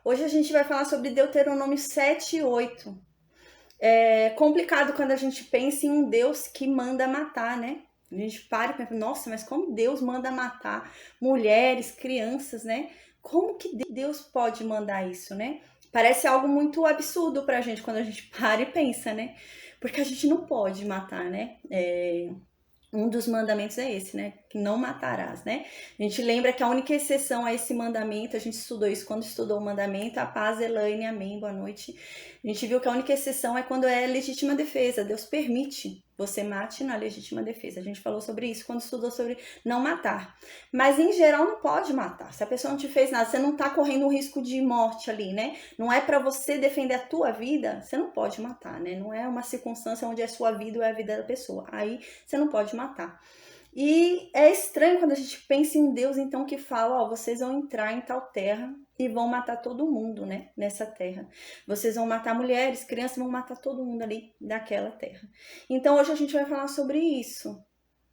Hoje a gente vai falar sobre Deuteronômio 7 e 8. É complicado quando a gente pensa em um Deus que manda matar, né? A gente para e pensa, nossa, mas como Deus manda matar mulheres, crianças, né? Como que Deus pode mandar isso, né? Parece algo muito absurdo pra gente quando a gente para e pensa, né? Porque a gente não pode matar, né? Um dos mandamentos é esse, né? Que não matarás, né? A gente lembra que a única exceção a esse mandamento, a gente estudou isso quando estudou o mandamento, a paz, Elaine, amém, boa noite. A gente viu que a única exceção é quando é legítima defesa. Deus permite você mate na legítima defesa. A gente falou sobre isso quando estudou sobre não matar. Mas em geral não pode matar. Se a pessoa não te fez nada, você não tá correndo um risco de morte ali, né? Não é para você defender a tua vida, você não pode matar, né? Não é uma circunstância onde é a sua vida ou é a vida da pessoa. Aí você não pode matar. E é estranho quando a gente pensa em Deus, então, que fala, ó, vocês vão entrar em tal terra e vão matar todo mundo, né, nessa terra. Vocês vão matar mulheres, crianças, vão matar todo mundo ali daquela terra. Então, hoje a gente vai falar sobre isso,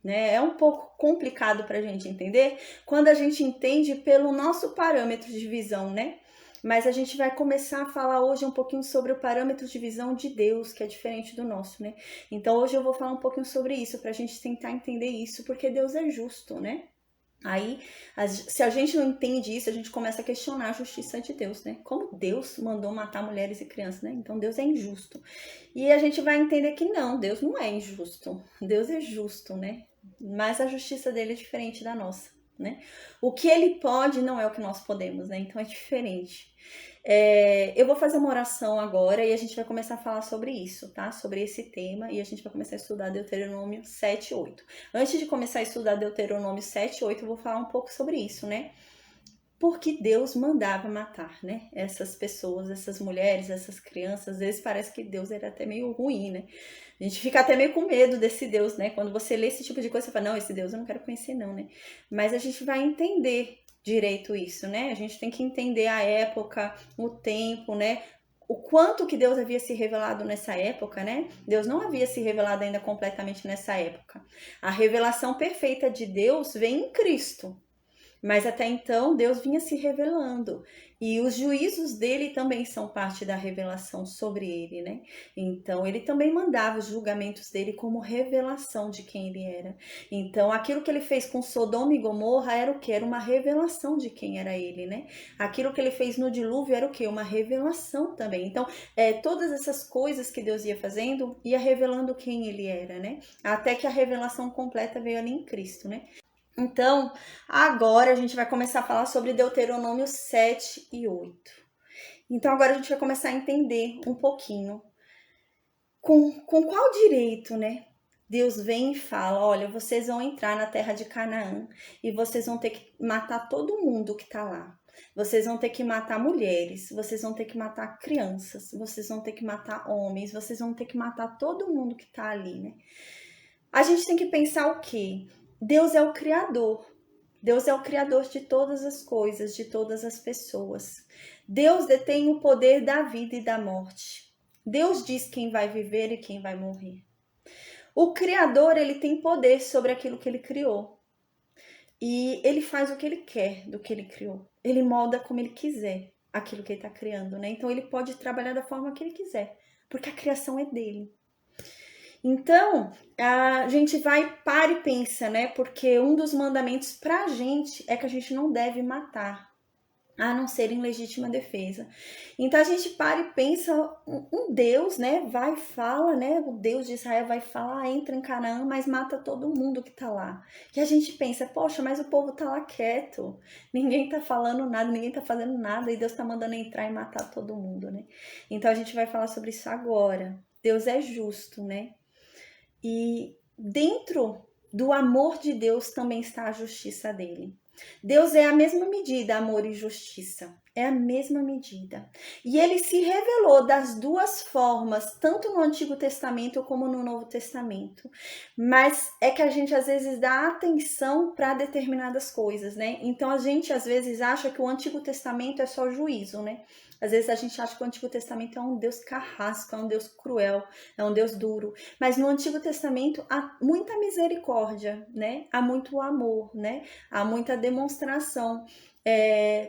né? É um pouco complicado pra gente entender quando a gente entende pelo nosso parâmetro de visão, né? Mas a gente vai começar a falar hoje um pouquinho sobre o parâmetro de visão de Deus, que é diferente do nosso, né? Então hoje eu vou falar um pouquinho sobre isso, pra gente tentar entender isso, porque Deus é justo, né? Aí, se a gente não entende isso, a gente começa a questionar a justiça de Deus, né? Como Deus mandou matar mulheres e crianças, né? Então Deus é injusto. E a gente vai entender que não, Deus não é injusto. Deus é justo, né? Mas a justiça dele é diferente da nossa, né? O que ele pode não é o que nós podemos, né? Então é diferente. Eu vou fazer uma oração agora e a gente vai começar a falar sobre isso, tá? Sobre esse tema, e a gente vai começar a estudar Deuteronômio 7 e 8. Antes de começar a estudar Deuteronômio 7 e 8, eu vou falar um pouco sobre isso, né? Porque Deus mandava matar, né? Essas pessoas, essas mulheres, essas crianças. Às vezes parece que Deus era até meio ruim, né? A gente fica até meio com medo desse Deus, né? Quando você lê esse tipo de coisa, você fala, não, esse Deus eu não quero conhecer não, né? Mas a gente vai entender direito isso, né? A gente tem que entender a época, o tempo, né? O quanto que Deus havia se revelado nessa época, né? Deus não havia se revelado ainda completamente nessa época. A revelação perfeita de Deus vem em Cristo. Mas até então Deus vinha se revelando e os juízos dele também são parte da revelação sobre ele, né? Então ele também mandava os julgamentos dele como revelação de quem ele era. Então aquilo que ele fez com Sodoma e Gomorra era o que? Era uma revelação de quem era ele, né? Aquilo que ele fez no dilúvio era o que? Uma revelação também. Então todas essas coisas que Deus ia fazendo ia revelando quem ele era, né? Até que a revelação completa veio ali em Cristo, né? Então, agora a gente vai começar a falar sobre Deuteronômio 7 e 8. Então, agora a gente vai começar a entender um pouquinho com qual direito, né? Deus vem e fala, olha, vocês vão entrar na terra de Canaã e vocês vão ter que matar todo mundo que tá lá. Vocês vão ter que matar mulheres, vocês vão ter que matar crianças, vocês vão ter que matar homens, vocês vão ter que matar todo mundo que tá ali, né? A gente tem que pensar o quê? Deus é o Criador. Deus é o Criador de todas as coisas, de todas as pessoas. Deus detém o poder da vida e da morte. Deus diz quem vai viver e quem vai morrer. O Criador, ele tem poder sobre aquilo que ele criou. E ele faz o que ele quer do que ele criou. Ele molda como ele quiser aquilo que ele está criando, né? Então ele pode trabalhar da forma que ele quiser, porque a criação é dele. Então, a gente vai para e pensa, né? Porque um dos mandamentos pra gente é que a gente não deve matar, a não ser em legítima defesa. Então a gente para e pensa, um Deus, né? Vai e fala, né? O Deus de Israel vai falar, entra em Canaã, mas mata todo mundo que tá lá. E a gente pensa, poxa, mas o povo tá lá quieto, ninguém tá falando nada, ninguém tá fazendo nada, e Deus tá mandando entrar e matar todo mundo, né? Então a gente vai falar sobre isso agora. Deus é justo, né? E dentro do amor de Deus também está a justiça dele. Deus é a mesma medida, amor e justiça. É a mesma medida. E ele se revelou das duas formas, tanto no Antigo Testamento como no Novo Testamento. Mas é que a gente às vezes dá atenção para determinadas coisas, né? Então a gente às vezes acha que o Antigo Testamento é só juízo, né? Às vezes a gente acha que o Antigo Testamento é um Deus carrasco, é um Deus cruel, é um Deus duro. Mas no Antigo Testamento há muita misericórdia, né? Há muito amor, né? Há muita demonstração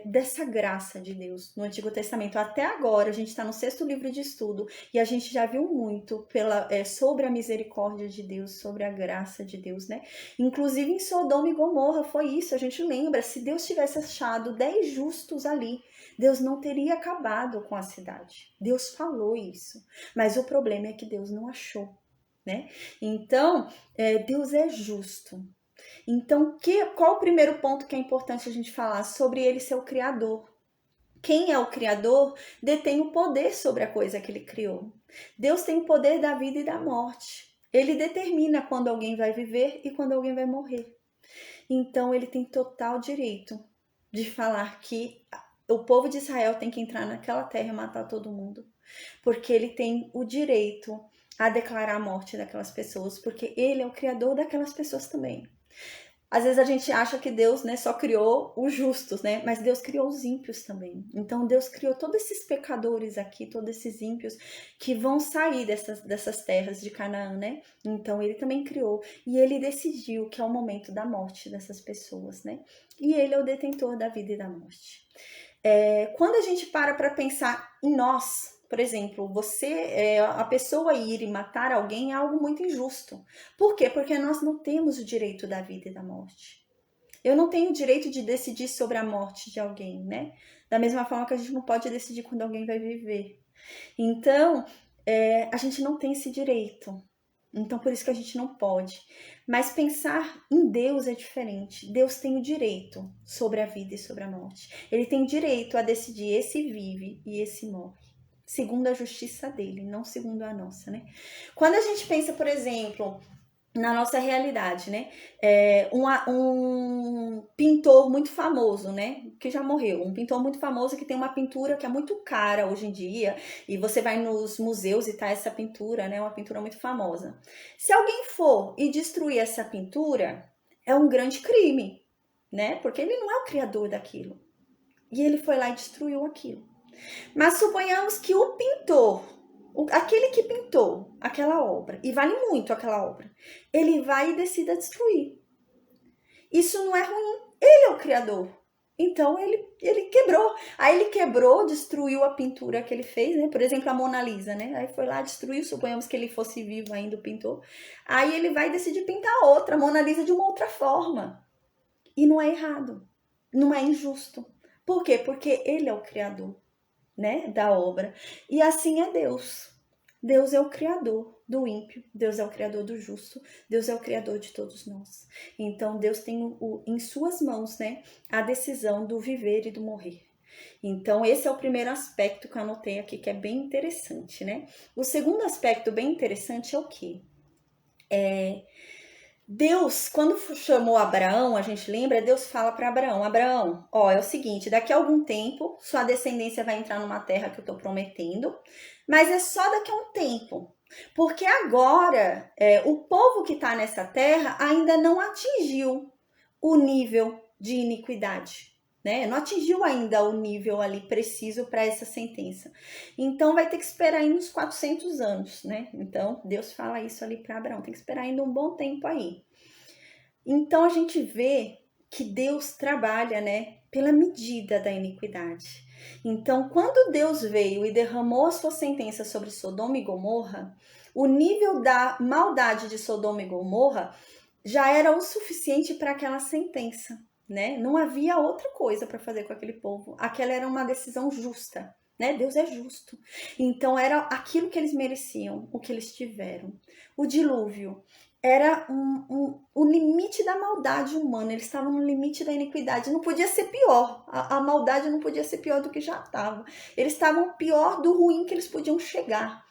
dessa graça de Deus no Antigo Testamento. Até agora, a gente está no 6º livro de estudo e a gente já viu muito sobre a misericórdia de Deus, sobre a graça de Deus, né? Inclusive em Sodoma e Gomorra foi isso, a gente lembra, se Deus tivesse achado 10 justos ali, Deus não teria acabado com a cidade. Deus falou isso, mas o problema é que Deus não achou, né? Então, Deus é justo. Então, qual o primeiro ponto que é importante a gente falar? Sobre ele ser o Criador. Quem é o Criador detém o poder sobre a coisa que ele criou. Deus tem o poder da vida e da morte. Ele determina quando alguém vai viver e quando alguém vai morrer. Então, ele tem total direito de falar que o povo de Israel tem que entrar naquela terra e matar todo mundo. Porque ele tem o direito a declarar a morte daquelas pessoas, porque ele é o Criador daquelas pessoas também. Às vezes a gente acha que Deus, né, só criou os justos, né? Mas Deus criou os ímpios também. Então Deus criou todos esses pecadores aqui, todos esses ímpios que vão sair dessas terras de Canaã, né? Então ele também criou e ele decidiu que é o momento da morte dessas pessoas, né? E ele é o detentor da vida e da morte. Quando a gente para pensar em nós, por exemplo, a pessoa ir e matar alguém é algo muito injusto. Por quê? Porque nós não temos o direito da vida e da morte. Eu não tenho o direito de decidir sobre a morte de alguém, né? Da mesma forma que a gente não pode decidir quando alguém vai viver. Então, a gente não tem esse direito. Então, por isso que a gente não pode. Mas pensar em Deus é diferente. Deus tem o direito sobre a vida e sobre a morte. Ele tem direito a decidir esse vive e esse morre. Segundo a justiça dele, não segundo a nossa, né? Quando a gente pensa, por exemplo, na nossa realidade, né? Um pintor muito famoso, né? Que já morreu. Um pintor muito famoso que tem uma pintura que é muito cara hoje em dia. E você vai nos museus e tá essa pintura, né? Uma pintura muito famosa. Se alguém for e destruir essa pintura, é um grande crime, né? Porque ele não é o criador daquilo. E ele foi lá e destruiu aquilo. Mas suponhamos que o pintor, aquele que pintou aquela obra, e vale muito aquela obra, ele vai e decida destruir. Isso não é ruim. Ele é o criador. Então ele quebrou. Aí ele quebrou, destruiu a pintura que ele fez, né? Por exemplo, a Mona Lisa, né? Aí foi lá, destruiu, suponhamos que ele fosse vivo ainda, o pintor. Aí ele vai decidir pintar outra, a Mona Lisa de uma outra forma. E não é errado. Não é injusto. Por quê? Porque ele é o criador, né, da obra. E assim é Deus. Deus é o criador do ímpio, Deus é o criador do justo, Deus é o criador de todos nós. Então Deus tem em suas mãos, né, a decisão do viver e do morrer. Então esse é o primeiro aspecto que eu anotei aqui, que é bem interessante, né? O segundo aspecto bem interessante é o quê? Deus, quando chamou Abraão, a gente lembra, Deus fala para Abraão, Abraão, é o seguinte, daqui a algum tempo, sua descendência vai entrar numa terra que eu estou prometendo, mas é só daqui a um tempo, porque agora o povo que está nessa terra ainda não atingiu o nível de iniquidade, né? Não atingiu ainda o nível ali preciso para essa sentença. Então vai ter que esperar ainda uns 400 anos, né? Então Deus fala isso ali para Abraão, tem que esperar ainda um bom tempo aí. Então a gente vê que Deus trabalha, né, pela medida da iniquidade. Então, quando Deus veio e derramou a sua sentença sobre Sodoma e Gomorra, o nível da maldade de Sodoma e Gomorra já era o suficiente para aquela sentença, né? Não havia outra coisa para fazer com aquele povo. Aquela era uma decisão justa, né? Deus é justo. Então era aquilo que eles mereciam, o que eles tiveram. O dilúvio era o limite da maldade humana. Eles estavam no limite da iniquidade. Não podia ser pior. A maldade não podia ser pior do que já estava. Eles estavam pior do ruim que eles podiam chegar.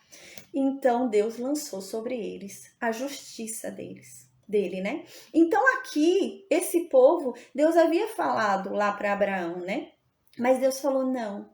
Então Deus lançou sobre eles a justiça dele, né? Então aqui, esse povo, Deus havia falado lá para Abraão, né? Mas Deus falou, não,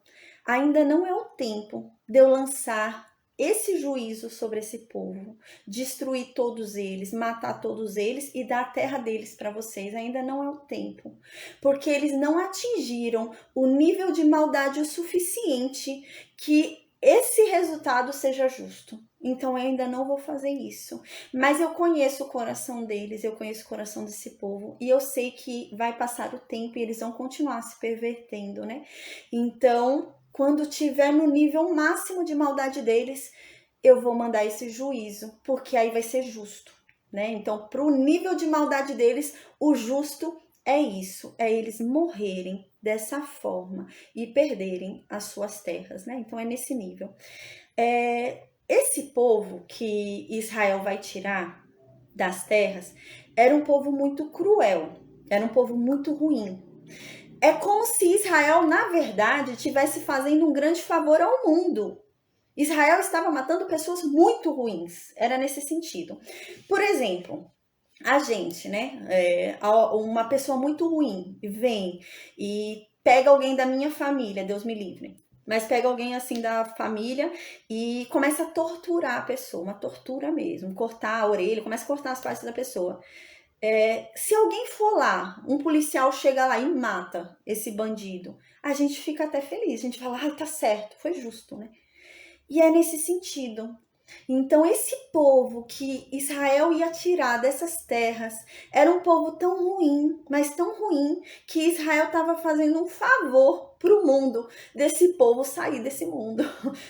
ainda não é o tempo de eu lançar esse juízo sobre esse povo, destruir todos eles, matar todos eles e dar a terra deles para vocês. Ainda não é o tempo, porque eles não atingiram o nível de maldade o suficiente que esse resultado seja justo. então eu ainda não vou fazer isso. Mas eu conheço o coração deles, eu conheço o coração desse povo, e eu sei que vai passar o tempo e eles vão continuar se pervertendo, né? Então, quando tiver no nível máximo de maldade deles, eu vou mandar esse juízo, porque aí vai ser justo, né? Então, pro nível de maldade deles, o justo é isso, é eles morrerem dessa forma e perderem as suas terras, né? Então é nesse nível. Esse povo que Israel vai tirar das terras era um povo muito cruel, era um povo muito ruim. É como se Israel, na verdade, estivesse fazendo um grande favor ao mundo. Israel estava matando pessoas muito ruins, era nesse sentido. Por exemplo, a gente, né? Uma pessoa muito ruim vem e pega alguém da minha família, Deus me livre. Mas pega alguém assim da família e começa a torturar a pessoa, uma tortura mesmo, cortar a orelha, começa a cortar as partes da pessoa. Se alguém for lá, um policial chega lá e mata esse bandido, a gente fica até feliz, a gente fala, ah, tá certo, foi justo, né? E é nesse sentido. Então, esse povo que Israel ia tirar dessas terras era um povo tão ruim, mas tão ruim, que Israel estava fazendo um favor para o mundo desse povo sair desse mundo,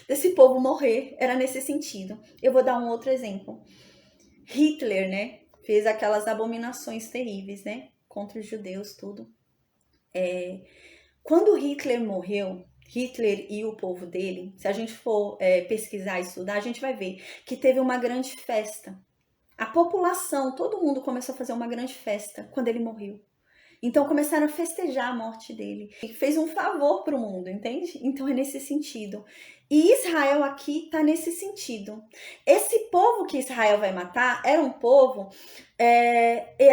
desse povo morrer. Era nesse sentido. Eu vou dar um outro exemplo. Hitler, né? Fez aquelas abominações terríveis, né? Contra os judeus, tudo. Quando Hitler morreu, Hitler e o povo dele, se a gente for pesquisar e estudar, a gente vai ver que teve uma grande festa. A população, todo mundo começou a fazer uma grande festa quando ele morreu. Então começaram a festejar a morte dele. E fez um favor para o mundo, entende? Então é nesse sentido. E Israel aqui está nesse sentido. Esse povo que Israel vai matar era um povo,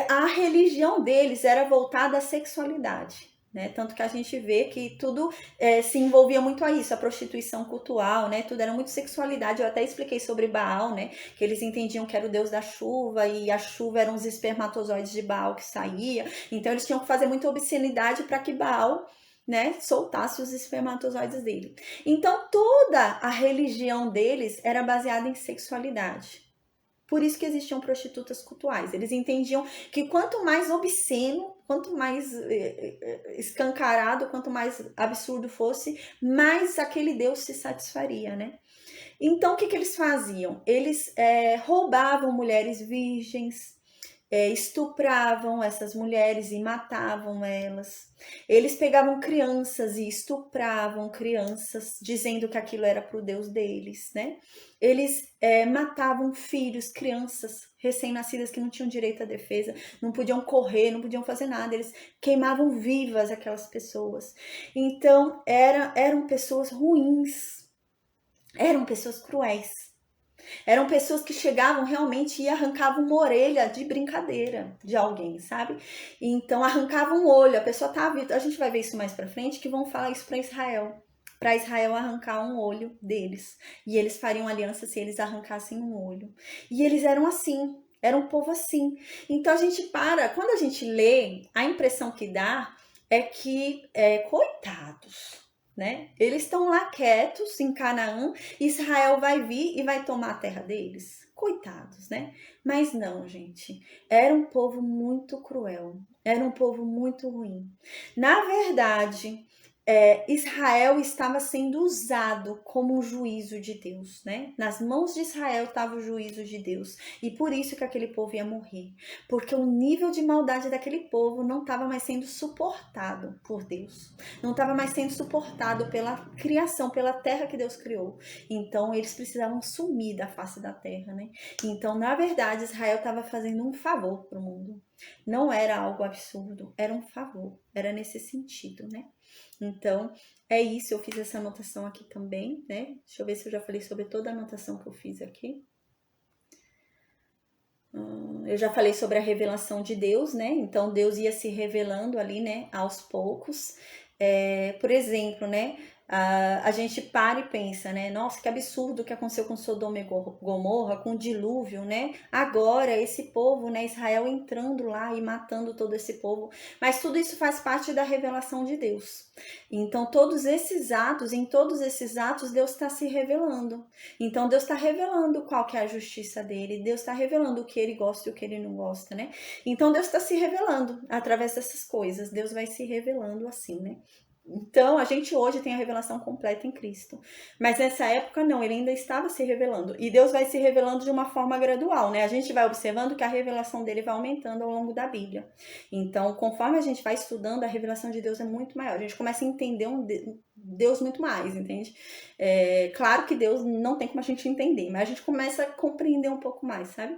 a religião deles era voltada à sexualidade. Né? Tanto que a gente vê que tudo se envolvia muito a isso, a prostituição cultural, né? Tudo era muito sexualidade. Eu até expliquei sobre Baal, né? Que eles entendiam que era o deus da chuva e a chuva eram os espermatozoides de Baal que saía. Então eles tinham que fazer muita obscenidade para que Baal, né, soltasse os espermatozoides dele. Então toda a religião deles era baseada em sexualidade. Por isso que existiam prostitutas cultuais. Eles entendiam que quanto mais obsceno, quanto mais escancarado, quanto mais absurdo fosse, mais aquele Deus se satisfaria, né? Então, o que eles faziam? Eles roubavam mulheres virgens, estupravam essas mulheres e matavam elas. Eles pegavam crianças e estupravam crianças, dizendo que aquilo era pro Deus deles, né? Eles matavam filhos, crianças recém-nascidas que não tinham direito à defesa, não podiam correr, não podiam fazer nada, eles queimavam vivas aquelas pessoas. Então, eram pessoas ruins, eram pessoas cruéis. Eram pessoas que chegavam realmente e arrancavam uma orelha de brincadeira de alguém, sabe? Então arrancavam um olho, a pessoa tava, a gente vai ver isso mais pra frente, que vão falar isso para Israel arrancar um olho deles. E eles fariam aliança se eles arrancassem um olho. E eles eram assim, era um povo assim. Então a gente quando a gente lê, a impressão que dá é que, coitados, né? Eles estão lá quietos em Canaã, Israel vai vir e vai tomar a terra deles. Coitados, né? Mas não, gente. Era um povo muito cruel. Era um povo muito ruim. Na verdade, Israel estava sendo usado como um juízo de Deus, né? Nas mãos de Israel estava o juízo de Deus. E por isso que aquele povo ia morrer. Porque o nível de maldade daquele povo não estava mais sendo suportado por Deus. Não estava mais sendo suportado pela criação, pela terra que Deus criou. Então, eles precisavam sumir da face da terra, né? Então, na verdade, Israel estava fazendo um favor para o mundo. Não era algo absurdo, era um favor. Era nesse sentido, né? Então, é isso, eu fiz essa anotação aqui também, né? Deixa eu ver se eu já falei sobre toda a anotação que eu fiz aqui. Eu já falei sobre a revelação de Deus, né? Então, Deus ia se revelando ali, né? Aos poucos. Por exemplo, né? A gente para e pensa, né? Nossa, que absurdo o que aconteceu com Sodoma e Gomorra, com o dilúvio, né? Agora, esse povo, né? Israel entrando lá e matando todo esse povo. Mas tudo isso faz parte da revelação de Deus. Então, em todos esses atos, Deus está se revelando. Então, Deus está revelando qual que é a justiça dele. Deus está revelando o que ele gosta e o que ele não gosta, né? Então, Deus está se revelando através dessas coisas. Deus vai se revelando assim, né? Então, a gente hoje tem a revelação completa em Cristo. Mas nessa época, não, ele ainda estava se revelando. E Deus vai se revelando de uma forma gradual, né? A gente vai observando que a revelação dele vai aumentando ao longo da Bíblia. Então, conforme a gente vai estudando, a revelação de Deus é muito maior. A gente começa a entender Deus muito mais, entende? Claro que Deus não tem como a gente entender, mas a gente começa a compreender um pouco mais, sabe?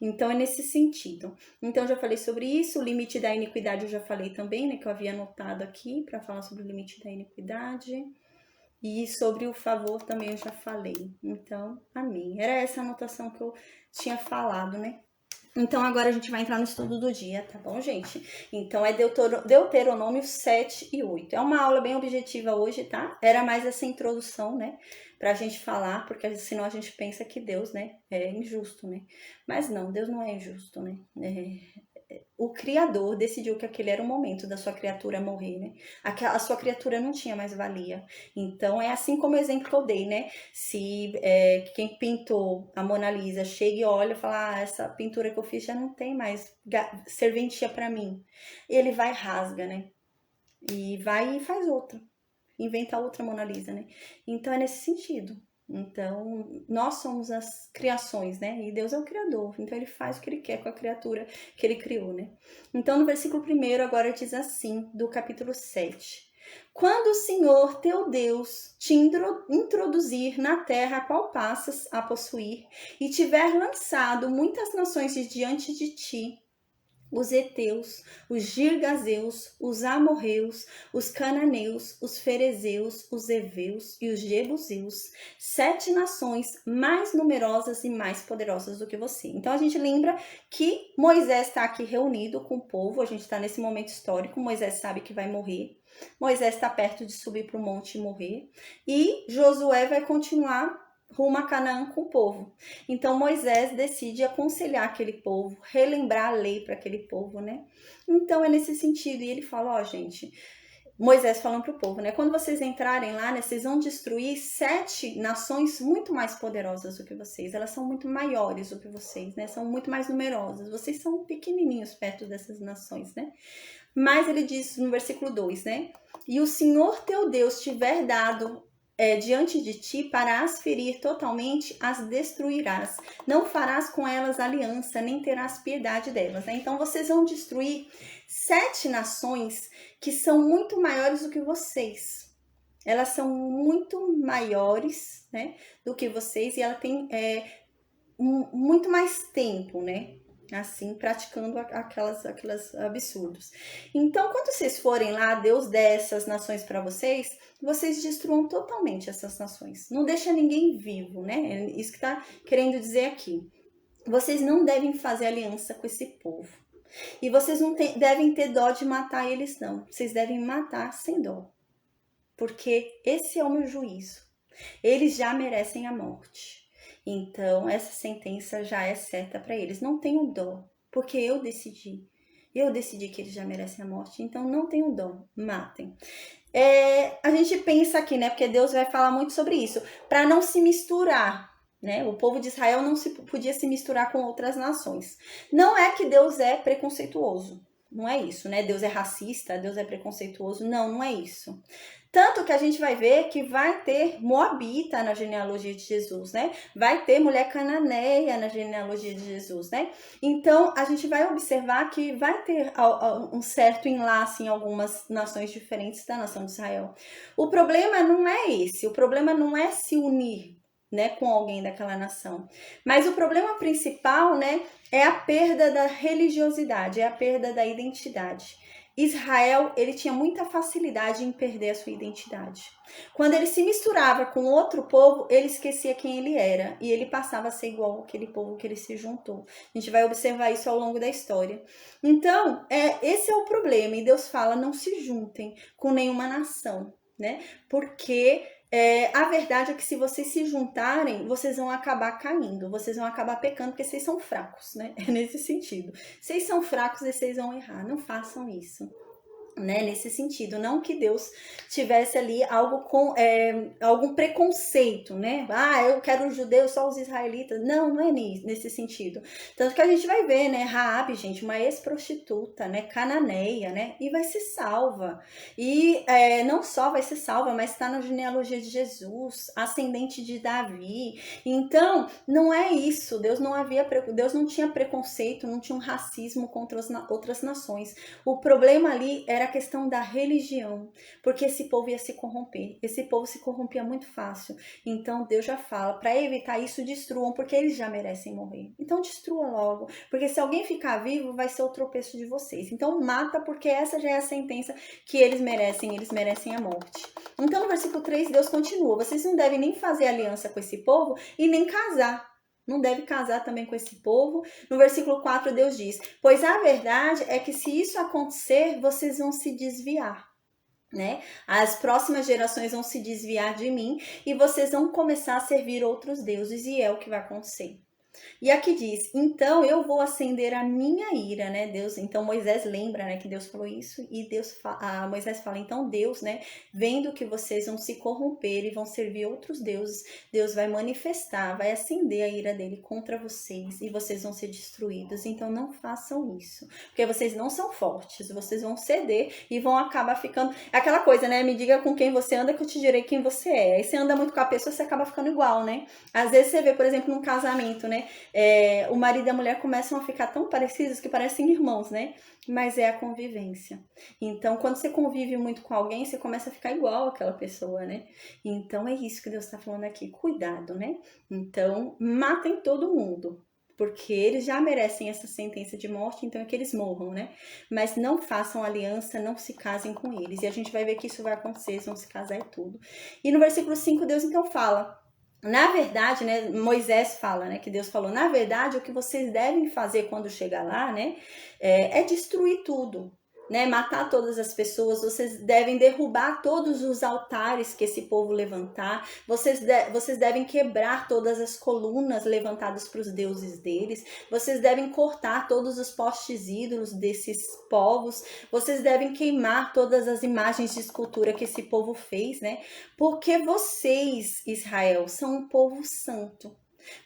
Então, é nesse sentido. Então, já falei sobre isso. O limite da iniquidade eu já falei também, né? Que eu havia anotado aqui para falar sobre o limite da iniquidade. E sobre o favor também eu já falei. Então, amém. Era essa anotação que eu tinha falado, né? Então, agora a gente vai entrar no estudo do dia, tá bom, gente? Então, é Deuteronômio 7 e 8. É uma aula bem objetiva hoje, tá? Era mais essa introdução, né? Pra gente falar, porque senão a gente pensa que Deus, né, é injusto, né? Mas não, Deus não é injusto, né? O Criador decidiu que aquele era o momento da sua criatura morrer, né? A sua criatura não tinha mais valia. Então, é assim como o exemplo que eu dei, né? Se quem pintou a Mona Lisa chega e olha e fala, essa pintura que eu fiz já não tem mais serventia para mim. Ele vai e rasga, né? E vai e faz outra. Inventa outra Mona Lisa, né? Então, é nesse sentido. Então, nós somos as criações, né? E Deus é o Criador. Então, ele faz o que ele quer com a criatura que ele criou, né? Então, no versículo 1, agora diz assim, do capítulo 7. Quando o Senhor teu Deus te introduzir na terra a qual passas a possuir, e tiver lançado muitas nações de diante de ti, os heteus, os girgazeus, os amorreus, os cananeus, os ferezeus, os heveus e os jebuseus, 7 nações mais numerosas e mais poderosas do que você. Então a gente lembra que Moisés está aqui reunido com o povo, a gente está nesse momento histórico, Moisés sabe que vai morrer, Moisés está perto de subir para o monte e morrer, e Josué vai continuar rumo a Canaã com o povo. Então Moisés decide aconselhar aquele povo, relembrar a lei para aquele povo, né? Então é nesse sentido, e ele fala, ó, gente, Moisés falando para o povo, né? Quando vocês entrarem lá, né, vocês vão destruir 7 nações muito mais poderosas do que vocês. Elas são muito maiores do que vocês, né? São muito mais numerosas. Vocês são pequenininhos perto dessas nações, né? Mas ele diz no versículo 2, né? E o Senhor teu Deus tiver dado diante de ti, para as ferir totalmente, as destruirás. Não farás com elas aliança, nem terás piedade delas. Né? Então, vocês vão destruir 7 nações que são muito maiores do que vocês. Elas são muito maiores, né, do que vocês, e ela tem muito mais tempo, né? Assim, praticando aquelas absurdos. Então, quando vocês forem lá, Deus der essas nações para vocês, vocês destruam totalmente essas nações. Não deixa ninguém vivo, né? É isso que está querendo dizer aqui. Vocês não devem fazer aliança com esse povo. E vocês não devem ter dó de matar eles, não. Vocês devem matar sem dó. Porque esse é o meu juízo. Eles já merecem a morte. Então, essa sentença já é certa para eles. Não tenham dó, porque eu decidi. Eu decidi que eles já merecem a morte, então não tenham dó, matem. A gente pensa aqui, né, porque Deus vai falar muito sobre isso, para não se misturar, né? O povo de Israel não podia se misturar com outras nações. Não é que Deus é preconceituoso, não é isso, né? Deus é racista, Deus é preconceituoso, não é isso. Tanto que a gente vai ver que vai ter Moabita na genealogia de Jesus, né? Vai ter mulher cananeia na genealogia de Jesus, né? Então, a gente vai observar que vai ter um certo enlace em algumas nações diferentes da nação de Israel. O problema não é esse, o problema não é se unir, né, com alguém daquela nação. Mas o problema principal, né, é a perda da religiosidade, é a perda da identidade. Israel, ele tinha muita facilidade em perder a sua identidade. Quando ele se misturava com outro povo, ele esquecia quem ele era e ele passava a ser igual àquele povo que ele se juntou. A gente vai observar isso ao longo da história. Então, esse é o problema. E Deus fala, não se juntem com nenhuma nação. né? Porque a verdade é que se vocês se juntarem, vocês vão acabar caindo, vocês vão acabar pecando, porque vocês são fracos, né? É nesse sentido. Vocês são fracos e vocês vão errar. Não façam isso. Né, nesse sentido, não que Deus tivesse ali algo com algum preconceito, né? Ah, eu quero os judeus, só os israelitas. Não, não é nesse sentido. Tanto que a gente vai ver, né? Raabe, gente, uma ex-prostituta, né? Cananeia, né? E vai ser salva. E não só vai ser salva, mas está na genealogia de Jesus, ascendente de Davi. Então, não é isso. Deus não tinha preconceito, não tinha um racismo contra outras nações. O problema ali era a questão da religião, porque esse povo ia se corromper. Esse povo se corrompia muito fácil. Então Deus já fala, para evitar isso, destruam, porque eles já merecem morrer. Então destrua logo, porque se alguém ficar vivo, vai ser o tropeço de vocês. Então mata, porque essa já é a sentença que eles merecem a morte. Então no versículo 3, Deus continua, vocês não devem nem fazer aliança com esse povo e nem casar. Não deve casar também com esse povo. No versículo 4, Deus diz, pois a verdade é que se isso acontecer, vocês vão se desviar, né? As próximas gerações vão se desviar de mim e vocês vão começar a servir outros deuses, e é o que vai acontecer. E aqui diz, então eu vou acender a minha ira, né, Deus? Então Moisés lembra, né, que Deus falou isso, e Moisés fala, então Deus, né, vendo que vocês vão se corromper e vão servir outros deuses, Deus vai manifestar, vai acender a ira dele contra vocês, e vocês vão ser destruídos. Então não façam isso, porque vocês não são fortes, vocês vão ceder e vão acabar ficando, aquela coisa, né, me diga com quem você anda que eu te direi quem você é. Aí você anda muito com a pessoa, você acaba ficando igual, né? Às vezes você vê, por exemplo, num casamento, né, o marido e a mulher começam a ficar tão parecidos que parecem irmãos, né? Mas é a convivência. Então, quando você convive muito com alguém, você começa a ficar igual àquela pessoa, né? Então, é isso que Deus está falando aqui. Cuidado, né? Então, matem todo mundo, porque eles já merecem essa sentença de morte, então é que eles morram, né? Mas não façam aliança, não se casem com eles. E a gente vai ver que isso vai acontecer, eles vão se casar e tudo. E no versículo 5, Deus então fala... Na verdade, né, Moisés fala, né, que Deus falou, na verdade, o que vocês devem fazer quando chegar lá, né, é destruir tudo, né, matar todas as pessoas, vocês devem derrubar todos os altares que esse povo levantar, vocês devem quebrar todas as colunas levantadas para os deuses deles, vocês devem cortar todos os postes ídolos desses povos, vocês devem queimar todas as imagens de escultura que esse povo fez, né, porque vocês, Israel, são um povo santo.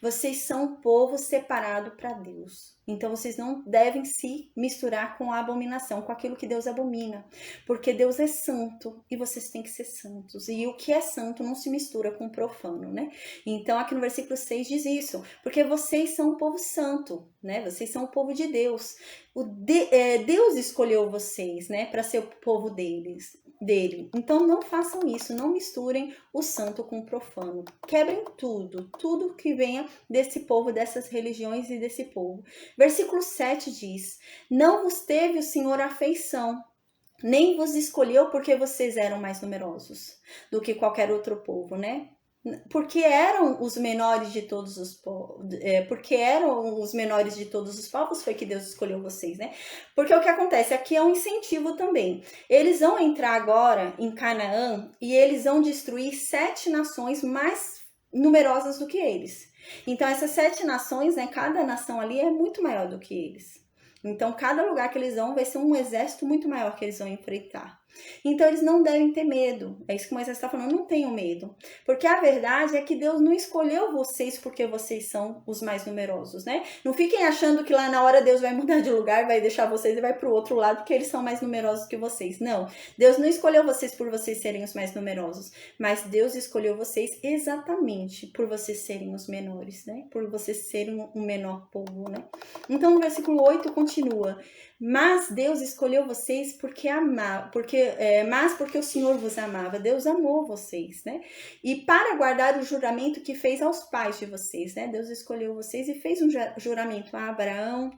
Vocês são um povo separado para Deus. Então vocês não devem se misturar com a abominação, com aquilo que Deus abomina. Porque Deus é santo e vocês têm que ser santos. E o que é santo não se mistura com o profano, né? Então aqui no versículo 6 diz isso. Porque vocês são um povo santo, né? Vocês são o povo de Deus. Deus escolheu vocês, né? Para ser o povo dele. Então não façam isso, não misturem o santo com o profano. Quebrem tudo que venha desse povo, dessas religiões e desse povo. Versículo 7 diz, não vos teve o Senhor afeição, nem vos escolheu porque vocês eram mais numerosos do que qualquer outro povo, né? Porque eram os menores de todos os povos, foi que Deus escolheu vocês, né? Porque o que acontece aqui é um incentivo também. Eles vão entrar agora em Canaã e eles vão destruir 7 nações mais numerosas do que eles. Então essas 7 nações, né? Cada nação ali é muito maior do que eles. Então cada lugar que eles vão vai ser um exército muito maior que eles vão enfrentar. Então eles não devem ter medo. É isso que Moisés está falando, não tenham medo. Porque a verdade é que Deus não escolheu vocês porque vocês são os mais numerosos, né? Não fiquem achando que lá na hora Deus vai mudar de lugar, vai deixar vocês e vai para o outro lado porque eles são mais numerosos que vocês. Não, Deus não escolheu vocês por vocês serem os mais numerosos, mas Deus escolheu vocês exatamente por vocês serem os menores, né? Por vocês serem um menor povo, né? Então no versículo 8 continua, mas Deus escolheu vocês porque o Senhor vos amava. Deus amou vocês, né? E para guardar o juramento que fez aos pais de vocês, né? Deus escolheu vocês e fez um juramento a Abraão,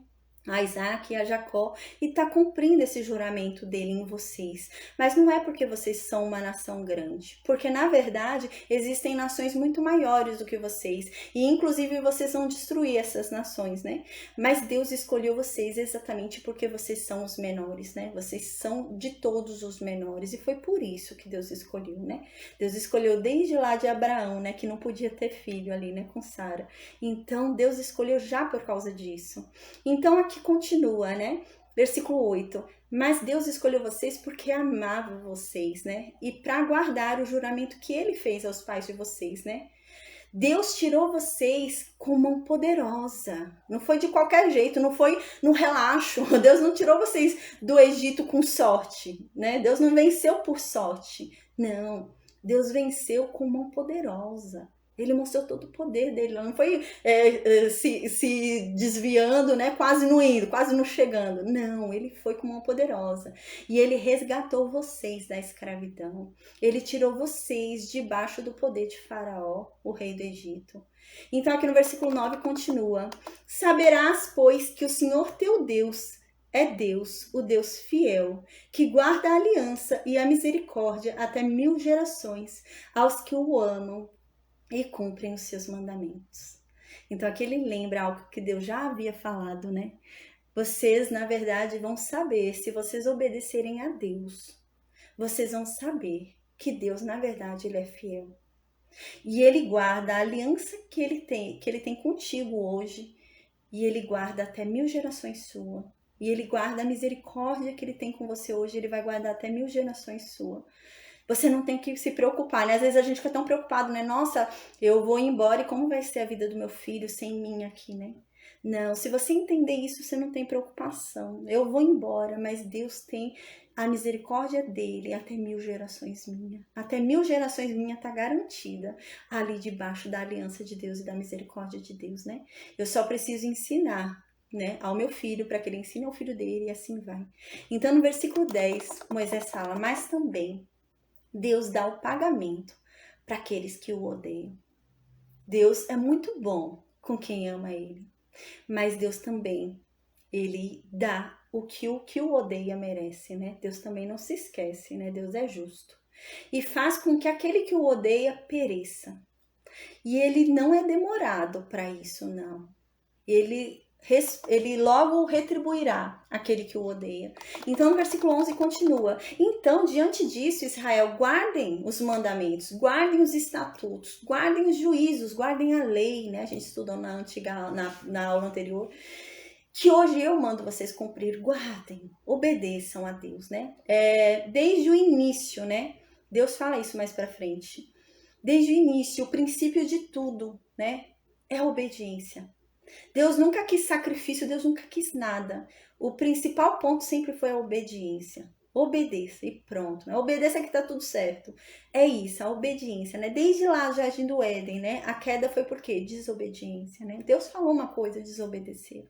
a Isaac e a Jacó, e está cumprindo esse juramento dele em vocês. Mas não é porque vocês são uma nação grande, porque na verdade existem nações muito maiores do que vocês, e inclusive vocês vão destruir essas nações, né? Mas Deus escolheu vocês exatamente porque vocês são os menores, né? Vocês são de todos os menores, e foi por isso que Deus escolheu, né? Deus escolheu desde lá de Abraão, né, que não podia ter filho ali, né, com Sara. Então Deus escolheu já por causa disso. Então aqui continua, né? Versículo 8. Mas Deus escolheu vocês porque amava vocês, né? E para guardar o juramento que ele fez aos pais de vocês, né? Deus tirou vocês com mão poderosa. Não foi de qualquer jeito, não foi no relaxo. Deus não tirou vocês do Egito com sorte, né? Deus não venceu por sorte. Não, Deus venceu com mão poderosa. Ele mostrou todo o poder dele. Não foi se desviando, né? Quase não indo, quase não chegando. Não, ele foi com mão poderosa. E ele resgatou vocês da escravidão. Ele tirou vocês debaixo do poder de Faraó, o rei do Egito. Então aqui no versículo 9 continua. Saberás, pois, que o Senhor teu Deus é Deus, o Deus fiel, que guarda a aliança e a misericórdia até 1000 gerações aos que o amam e cumprem os seus mandamentos. Então aqui ele lembra algo que Deus já havia falado, né? Vocês, na verdade, vão saber, se vocês obedecerem a Deus, vocês vão saber que Deus, na verdade, ele é fiel. E ele guarda a aliança que ele tem contigo hoje, e ele guarda até 1000 gerações sua. E ele guarda a misericórdia que ele tem com você hoje, ele vai guardar até 1000 gerações sua. Você não tem que se preocupar, né? Às vezes a gente fica tão preocupado, né? Nossa, eu vou embora e como vai ser a vida do meu filho sem mim aqui, né? Não, se você entender isso, você não tem preocupação. Eu vou embora, mas Deus tem a misericórdia dele até 1000 gerações minha. Até 1000 gerações minha tá garantida ali debaixo da aliança de Deus e da misericórdia de Deus, né? Eu só preciso ensinar, né, ao meu filho, para que ele ensine ao filho dele e assim vai. Então no versículo 10, Moisés fala, mas também Deus dá o pagamento para aqueles que o odeiam. Deus é muito bom com quem ama ele, mas Deus também, ele dá o que o odeia merece, né? Deus também não se esquece, né? Deus é justo. E faz com que aquele que o odeia pereça. E ele não é demorado para isso, não. Ele logo retribuirá aquele que o odeia. Então, no versículo 11 continua. Então, diante disso, Israel, guardem os mandamentos, guardem os estatutos, guardem os juízos, guardem a lei, né? A gente estudou na aula anterior. Que hoje eu mando vocês cumprir, guardem, obedeçam a Deus, né? Desde o início, né? Deus fala isso mais pra frente. Desde o início, o princípio de tudo, né? É a obediência. Deus nunca quis sacrifício, Deus nunca quis nada. O principal ponto sempre foi a obediência. Obedeça e pronto, né? Obedeça que tá tudo certo. É isso, a obediência, né? Desde lá, Jardim do Éden, né? A queda foi por quê? Desobediência, né? Deus falou uma coisa, desobedecer.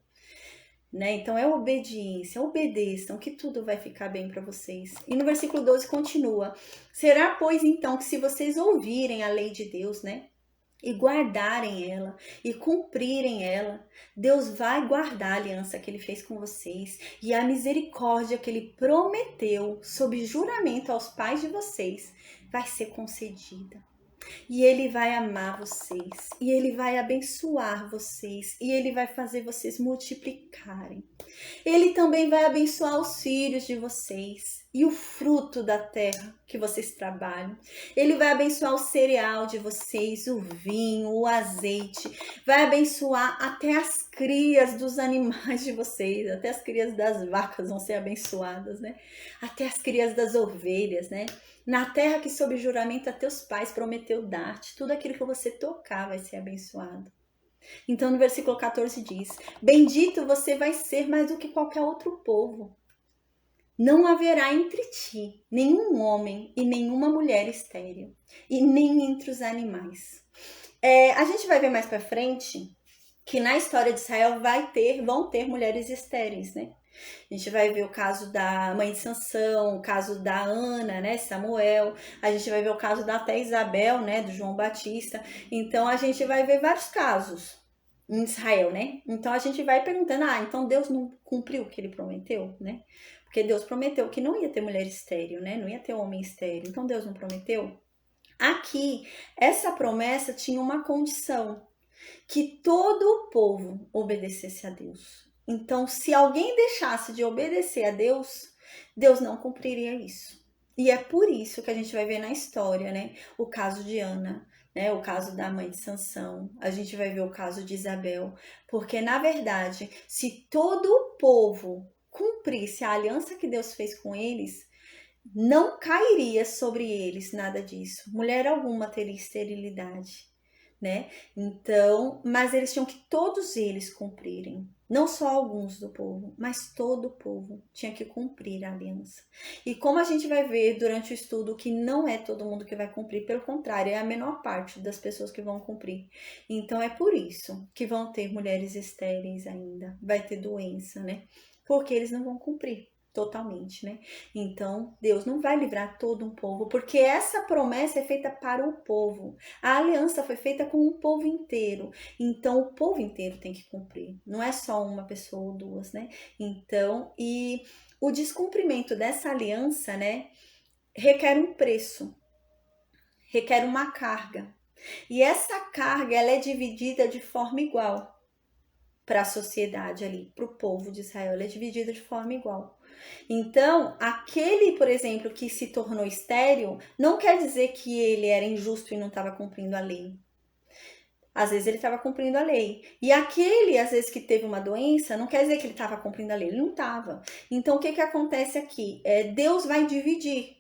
Né? Então é obediência, obedeçam que tudo vai ficar bem para vocês. E no versículo 12 continua. Será, pois, então, que se vocês ouvirem a lei de Deus, né? E guardarem ela, e cumprirem ela, Deus vai guardar a aliança que ele fez com vocês e a misericórdia que ele prometeu sob juramento aos pais de vocês vai ser concedida. E ele vai amar vocês, e ele vai abençoar vocês, e ele vai fazer vocês multiplicarem. Ele também vai abençoar os filhos de vocês e o fruto da terra que vocês trabalham. Ele vai abençoar o cereal de vocês, o vinho, o azeite. Vai abençoar até as crias dos animais de vocês, até as crias das vacas vão ser abençoadas, né? Até as crias das ovelhas, né? Na terra que sob juramento a teus pais prometeu dar-te, tudo aquilo que você tocar vai ser abençoado. Então no versículo 14 diz, bendito você vai ser mais do que qualquer outro povo. Não haverá entre ti nenhum homem e nenhuma mulher estéril, e nem entre os animais. A gente vai ver mais pra frente que na história de Israel vão ter mulheres estéreis, né? A gente vai ver o caso da mãe de Sansão, o caso da Ana, né, Samuel. A gente vai ver o caso da até Isabel, né, do João Batista. Então a gente vai ver vários casos em Israel, né? Então a gente vai perguntando, então Deus não cumpriu o que ele prometeu, né? Porque Deus prometeu que não ia ter mulher estéril, né? Não ia ter homem estéril. Então Deus não prometeu? Aqui, essa promessa tinha uma condição, que todo o povo obedecesse a Deus. Então, se alguém deixasse de obedecer a Deus, Deus não cumpriria isso. E é por isso que a gente vai ver na história, né, o caso de Ana, né, o caso da mãe de Sansão, a gente vai ver o caso de Isabel, porque na verdade, se todo o povo cumprisse a aliança que Deus fez com eles, não cairia sobre eles nada disso. Mulher alguma teria esterilidade, né? Então, mas eles tinham que todos eles cumprirem. Não só alguns do povo, mas todo o povo tinha que cumprir a aliança. E como a gente vai ver durante o estudo que não é todo mundo que vai cumprir, pelo contrário, é a menor parte das pessoas que vão cumprir. Então é por isso que vão ter mulheres estéreis ainda, vai ter doença, né? Porque eles não vão cumprir totalmente, né? Então, Deus não vai livrar todo um povo, porque essa promessa é feita para o povo. A aliança foi feita com o povo inteiro. Então, o povo inteiro tem que cumprir. Não é só uma pessoa ou duas, né? Então, e o descumprimento dessa aliança, né, requer um preço, requer uma carga. E essa carga, ela é dividida de forma igual para a sociedade ali, para o povo de Israel. Ela é dividida de forma igual. Então, aquele, por exemplo, que se tornou estéril, não quer dizer que ele era injusto e não estava cumprindo a lei. Às vezes ele estava cumprindo a lei. E aquele, às vezes, que teve uma doença, não quer dizer que ele estava cumprindo a lei. Ele não estava. Então, o que, que acontece aqui? Deus vai dividir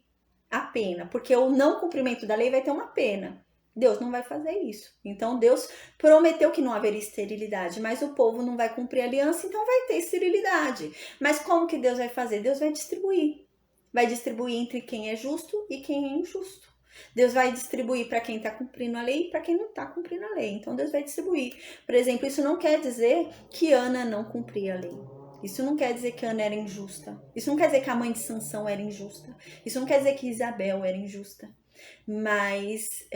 a pena, porque o não cumprimento da lei vai ter uma pena. Deus não vai fazer isso. Então, Deus prometeu que não haveria esterilidade, mas o povo não vai cumprir a aliança, então vai ter esterilidade. Mas como que Deus vai fazer? Deus vai distribuir. Vai distribuir entre quem é justo e quem é injusto. Deus vai distribuir para quem está cumprindo a lei e para quem não está cumprindo a lei. Então, Deus vai distribuir. Por exemplo, isso não quer dizer que Ana não cumpria a lei. Isso não quer dizer que Ana era injusta. Isso não quer dizer que a mãe de Sansão era injusta. Isso não quer dizer que Isabel era injusta. Mas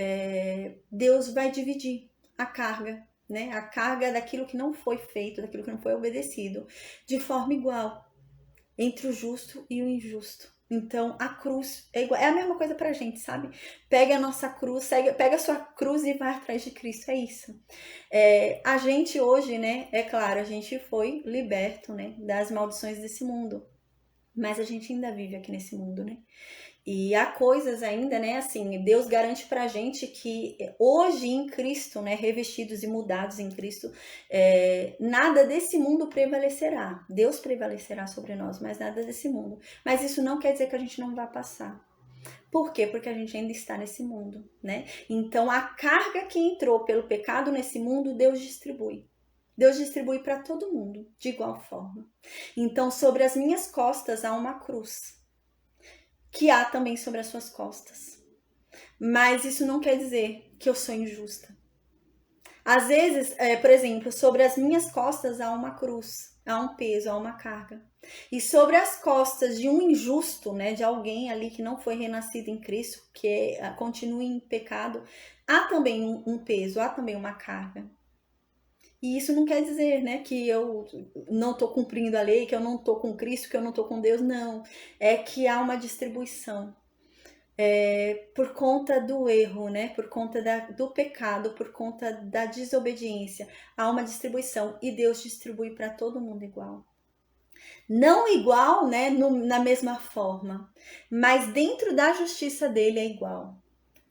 Deus vai dividir a carga, né? A carga daquilo que não foi feito, daquilo que não foi obedecido, de forma igual, entre o justo e o injusto. Então, a cruz é igual, é a mesma coisa pra gente, sabe? Pega a nossa cruz, pega a sua cruz e vai atrás de Cristo, é isso. A gente hoje, né, é claro, a gente foi liberto, né, das maldições desse mundo. Mas a gente ainda vive aqui nesse mundo, né? E há coisas ainda, né, assim, Deus garante pra gente que hoje em Cristo, né, revestidos e mudados em Cristo, nada desse mundo prevalecerá. Deus prevalecerá sobre nós, mas nada desse mundo. Mas isso não quer dizer que a gente não vá passar. Por quê? Porque a gente ainda está nesse mundo, né? Então, a carga que entrou pelo pecado nesse mundo, Deus distribui. Deus distribui para todo mundo, de igual forma. Então, sobre as minhas costas há uma cruz, que há também sobre as suas costas. Mas isso não quer dizer que eu sou injusta. Às vezes, por exemplo, sobre as minhas costas há uma cruz, há um peso, há uma carga. E sobre as costas de um injusto, né, de alguém ali que não foi renascido em Cristo, que continua em pecado, há também um peso, há também uma carga. E isso não quer dizer, né, que eu não estou cumprindo a lei, que eu não estou com Cristo, que eu não estou com Deus, não. É que há uma distribuição. Por conta do erro, né? Por conta do pecado, por conta da desobediência, há uma distribuição e Deus distribui para todo mundo igual. Não igual, né? Na mesma forma, mas dentro da justiça dele é igual.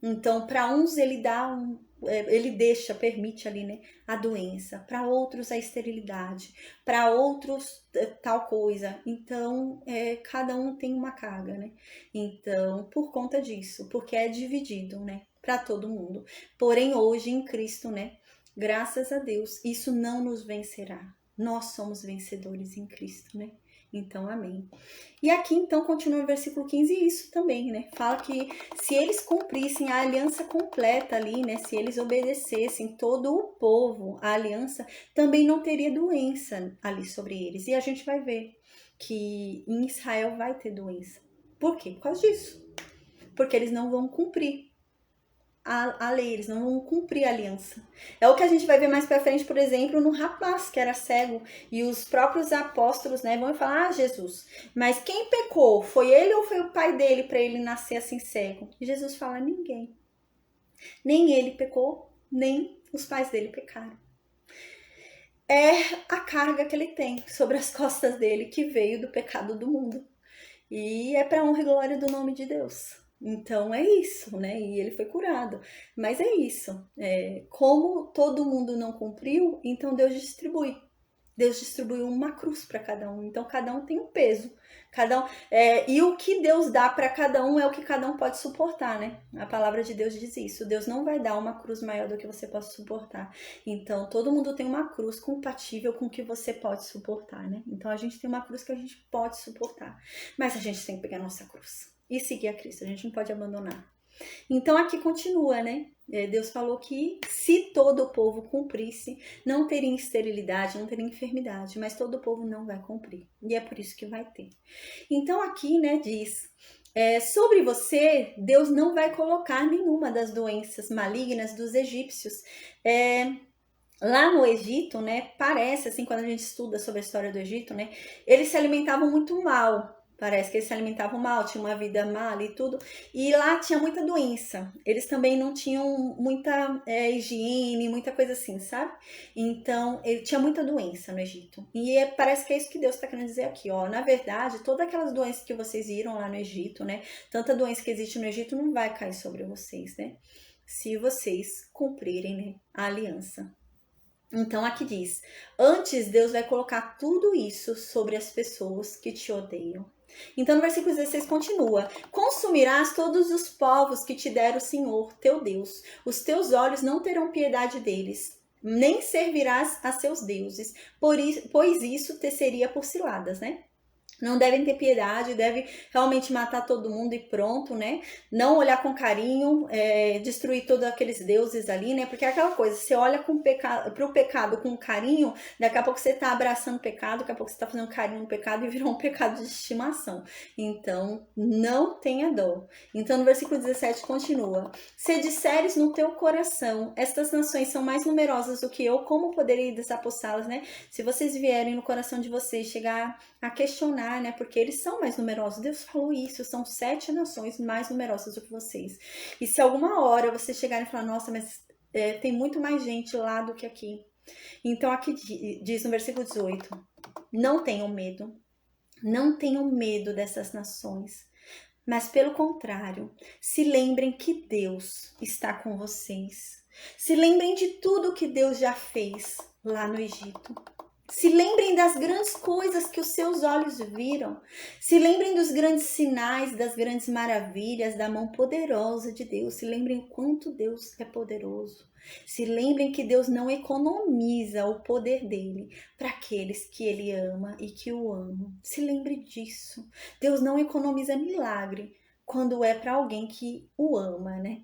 Então, para uns ele dá ele permite ali, né, a doença, para outros a esterilidade, para outros tal coisa. Então, cada um tem uma carga, né? Então, por conta disso, porque é dividido, né, para todo mundo. Porém, hoje em Cristo, né, graças a Deus, isso não nos vencerá. Nós somos vencedores em Cristo, né? Então, amém. E aqui, então, continua o versículo 15, e isso também, né? Fala que se eles cumprissem a aliança completa ali, né? Se eles obedecessem todo o povo, a aliança, também não teria doença ali sobre eles. E a gente vai ver que em Israel vai ter doença. Por quê? Por causa disso. Porque eles não vão cumprir. a lei, eles não vão cumprir a aliança. É o que a gente vai ver mais pra frente, por exemplo, no rapaz que era cego. E os próprios apóstolos, né, vão falar: ah, Jesus, mas quem pecou? Foi ele ou foi o pai dele para ele nascer assim cego? E Jesus fala: ninguém. Nem ele pecou, nem os pais dele pecaram. É a carga que ele tem sobre as costas dele, que veio do pecado do mundo. E é para honra e glória do nome de Deus. Então é isso, né? E ele foi curado. Mas é isso. Como todo mundo não cumpriu, então Deus distribui. Deus distribuiu uma cruz para cada um. Então cada um tem um peso. Cada um, e o que Deus dá para cada um é o que cada um pode suportar, né? A palavra de Deus diz isso. Deus não vai dar uma cruz maior do que você possa suportar. Então todo mundo tem uma cruz compatível com o que você pode suportar, né? Então a gente tem uma cruz que a gente pode suportar. Mas a gente tem que pegar a nossa cruz e seguir a Cristo. A gente não pode abandonar. Então aqui continua, né? Deus falou que se todo o povo cumprisse, não teria esterilidade, não teria enfermidade, mas todo o povo não vai cumprir. E é por isso que vai ter. Então aqui, né, diz: sobre você, Deus não vai colocar nenhuma das doenças malignas dos egípcios. Lá no Egito, né, parece assim, quando a gente estuda sobre a história do Egito, né, eles se alimentavam muito mal. Parece que eles se alimentavam mal, tinham uma vida mal e tudo. E lá tinha muita doença. Eles também não tinham muita higiene, muita coisa assim, sabe? Então, ele tinha muita doença no Egito. E parece que é isso que Deus está querendo dizer aqui, ó. Na verdade, todas aquelas doenças que vocês viram lá no Egito, né? Tanta doença que existe no Egito não vai cair sobre vocês, né? Se vocês cumprirem, né, a aliança. Então aqui diz: antes Deus vai colocar tudo isso sobre as pessoas que te odeiam. Então no versículo 16 continua: consumirás todos os povos que te der o Senhor, teu Deus. Os teus olhos não terão piedade deles, nem servirás a seus deuses, pois isso te seria por ciladas, né? Não devem ter piedade, deve realmente matar todo mundo e pronto, né? Não olhar com carinho, destruir todos aqueles deuses ali, né? Porque é aquela coisa, você olha para o pecado com carinho, daqui a pouco você tá abraçando o pecado, daqui a pouco você tá fazendo carinho no pecado e virou um pecado de estimação. Então, não tenha dó. Então, no versículo 17 continua: se disseres no teu coração, estas nações são mais numerosas do que eu, como poderei desapossá-las, né? Se vocês vierem no coração de vocês chegar a questionar, né? Porque eles são mais numerosos. Deus falou isso, são 7 nações mais numerosas do que vocês. E se alguma hora vocês chegarem e falar: nossa, mas tem muito mais gente lá do que aqui. Então aqui diz no versículo 18: não tenham medo. Não tenham medo dessas nações. Mas pelo contrário, se lembrem que Deus está com vocês. Se lembrem de tudo que Deus já fez lá no Egito. Se lembrem das grandes coisas que os seus olhos viram. Se lembrem dos grandes sinais, das grandes maravilhas, da mão poderosa de Deus. Se lembrem o quanto Deus é poderoso. Se lembrem que Deus não economiza o poder dele para aqueles que ele ama e que o amam. Se lembre disso. Deus não economiza milagre quando é para alguém que o ama, né?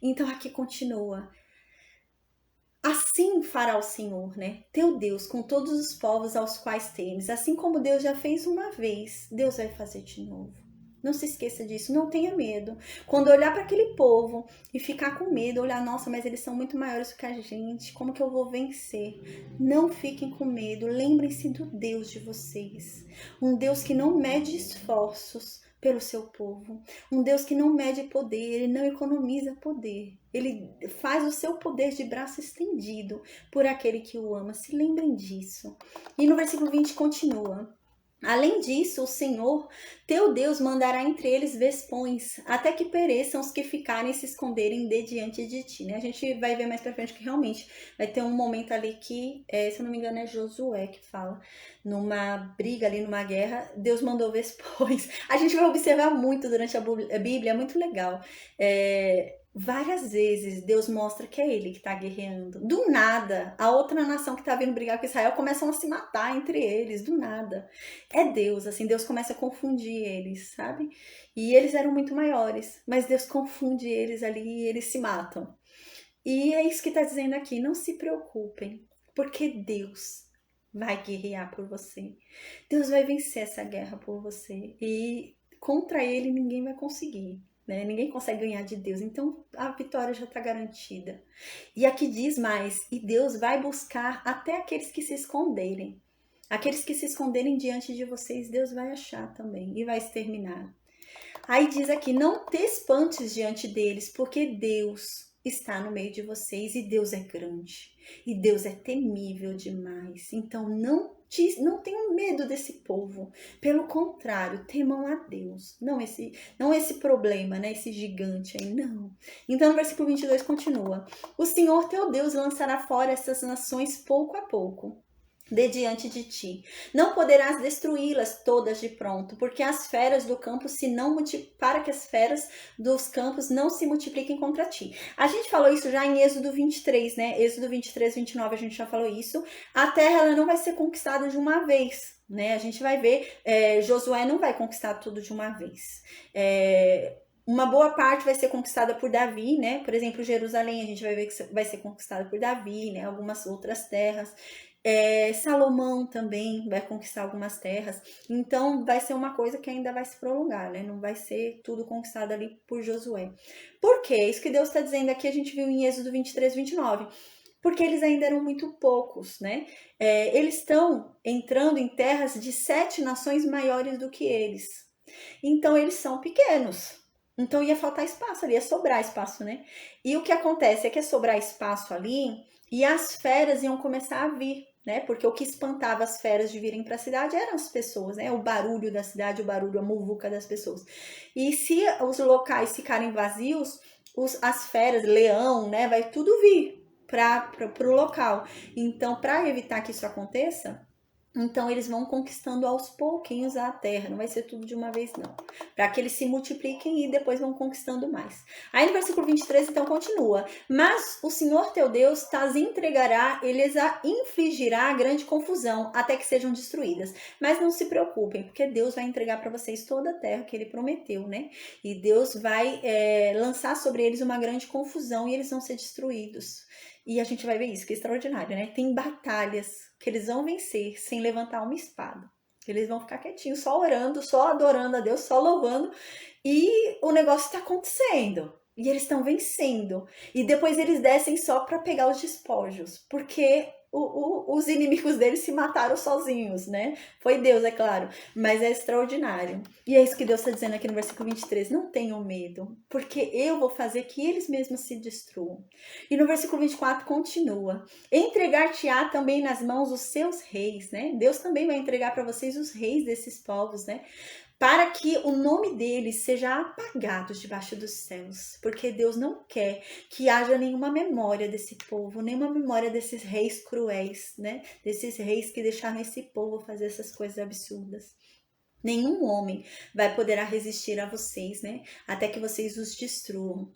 Então aqui continua: assim fará o Senhor, né? Teu Deus, com todos os povos aos quais temes. Assim como Deus já fez uma vez, Deus vai fazer de novo. Não se esqueça disso, não tenha medo. Quando olhar para aquele povo e ficar com medo, olhar: nossa, mas eles são muito maiores do que a gente, como que eu vou vencer? Não fiquem com medo, lembrem-se do Deus de vocês. Um Deus que não mede esforços pelo seu povo. Um Deus que não mede poder, ele não economiza poder. Ele faz o seu poder de braço estendido por aquele que o ama. Se lembrem disso. E no versículo 20 continua: além disso, o Senhor, teu Deus, mandará entre eles vespões, até que pereçam os que ficarem e se esconderem de diante de ti, né? A gente vai ver mais pra frente que realmente vai ter um momento ali que, se eu não me engano, é Josué que fala, numa briga ali, numa guerra, Deus mandou vespões. A gente vai observar muito durante a Bíblia, é muito legal. Várias vezes Deus mostra que é ele que está guerreando. Do nada, a outra nação que está vindo brigar com Israel começam a se matar entre eles, do nada. É Deus, assim, Deus começa a confundir eles, sabe? E eles eram muito maiores, mas Deus confunde eles ali e eles se matam. E é isso que está dizendo aqui: não se preocupem, porque Deus vai guerrear por você. Deus vai vencer essa guerra por você. E contra ele ninguém vai conseguir. né? Ninguém consegue ganhar de Deus, então a vitória já está garantida. E aqui diz mais, e Deus vai buscar até aqueles que se esconderem. Aqueles que se esconderem diante de vocês, Deus vai achar também e vai exterminar. Aí diz aqui, não te espantes diante deles, porque Deus está no meio de vocês e Deus é grande. E Deus é temível demais. Então não tenham medo desse povo. Pelo contrário, temam a Deus. Não esse problema, né? Esse gigante aí, não. Então no versículo 22 continua. O Senhor teu Deus lançará fora essas nações pouco a pouco de diante de ti. Não poderás destruí-las todas de pronto, porque as feras do campo para que as feras dos campos não se multipliquem contra ti. A gente falou isso já em Êxodo 23, né? Êxodo 23, 29, a gente já falou isso. A terra ela não vai ser conquistada de uma vez, né? A gente vai ver, Josué não vai conquistar tudo de uma vez. Uma boa parte vai ser conquistada por Davi, né? Por exemplo, Jerusalém, a gente vai ver que vai ser conquistada por Davi, né? Algumas outras terras. Salomão também vai conquistar algumas terras, então vai ser uma coisa que ainda vai se prolongar, né? Não vai ser tudo conquistado ali por Josué. Por quê? Isso que Deus está dizendo aqui, a gente viu em Êxodo 23, 29. Porque eles ainda eram muito poucos, né? Eles estão entrando em terras de 7 nações maiores do que eles. Então eles são pequenos. Então ia faltar espaço ali, ia sobrar espaço, né? E o que acontece é que ia sobrar espaço ali e as feras iam começar a vir, né? Porque o que espantava as feras de virem para a cidade eram as pessoas, né? O barulho da cidade, o barulho, a muvuca das pessoas. E se os locais ficarem vazios, as feras, leão, né? Vai tudo vir para o local. Então, para evitar que isso aconteça, então eles vão conquistando aos pouquinhos a terra, não vai ser tudo de uma vez não, para que eles se multipliquem e depois vão conquistando mais. Aí no versículo 23 então continua, mas o Senhor teu Deus as entregará, eles a infligirá grande confusão até que sejam destruídas, mas não se preocupem, porque Deus vai entregar para vocês toda a terra que ele prometeu, né? E Deus vai lançar sobre eles uma grande confusão e eles vão ser destruídos. E a gente vai ver isso, que é extraordinário, né? Tem batalhas que eles vão vencer sem levantar uma espada. Eles vão ficar quietinhos, só orando, só adorando a Deus, só louvando. E o negócio está acontecendo. E eles estão vencendo. E depois eles descem só para pegar os despojos. Porque os inimigos deles se mataram sozinhos, né? Foi Deus, é claro. Mas é extraordinário. E é isso que Deus está dizendo aqui no versículo 23. Não tenham medo, porque eu vou fazer que eles mesmos se destruam. E no versículo 24 continua. Entregar-te-á também nas mãos os seus reis, né? Deus também vai entregar para vocês os reis desses povos, né? Para que o nome deles seja apagado debaixo dos céus, porque Deus não quer que haja nenhuma memória desse povo, nenhuma memória desses reis cruéis, né? Desses reis que deixaram esse povo fazer essas coisas absurdas. Nenhum homem vai poder resistir a vocês, né? Até que vocês os destruam.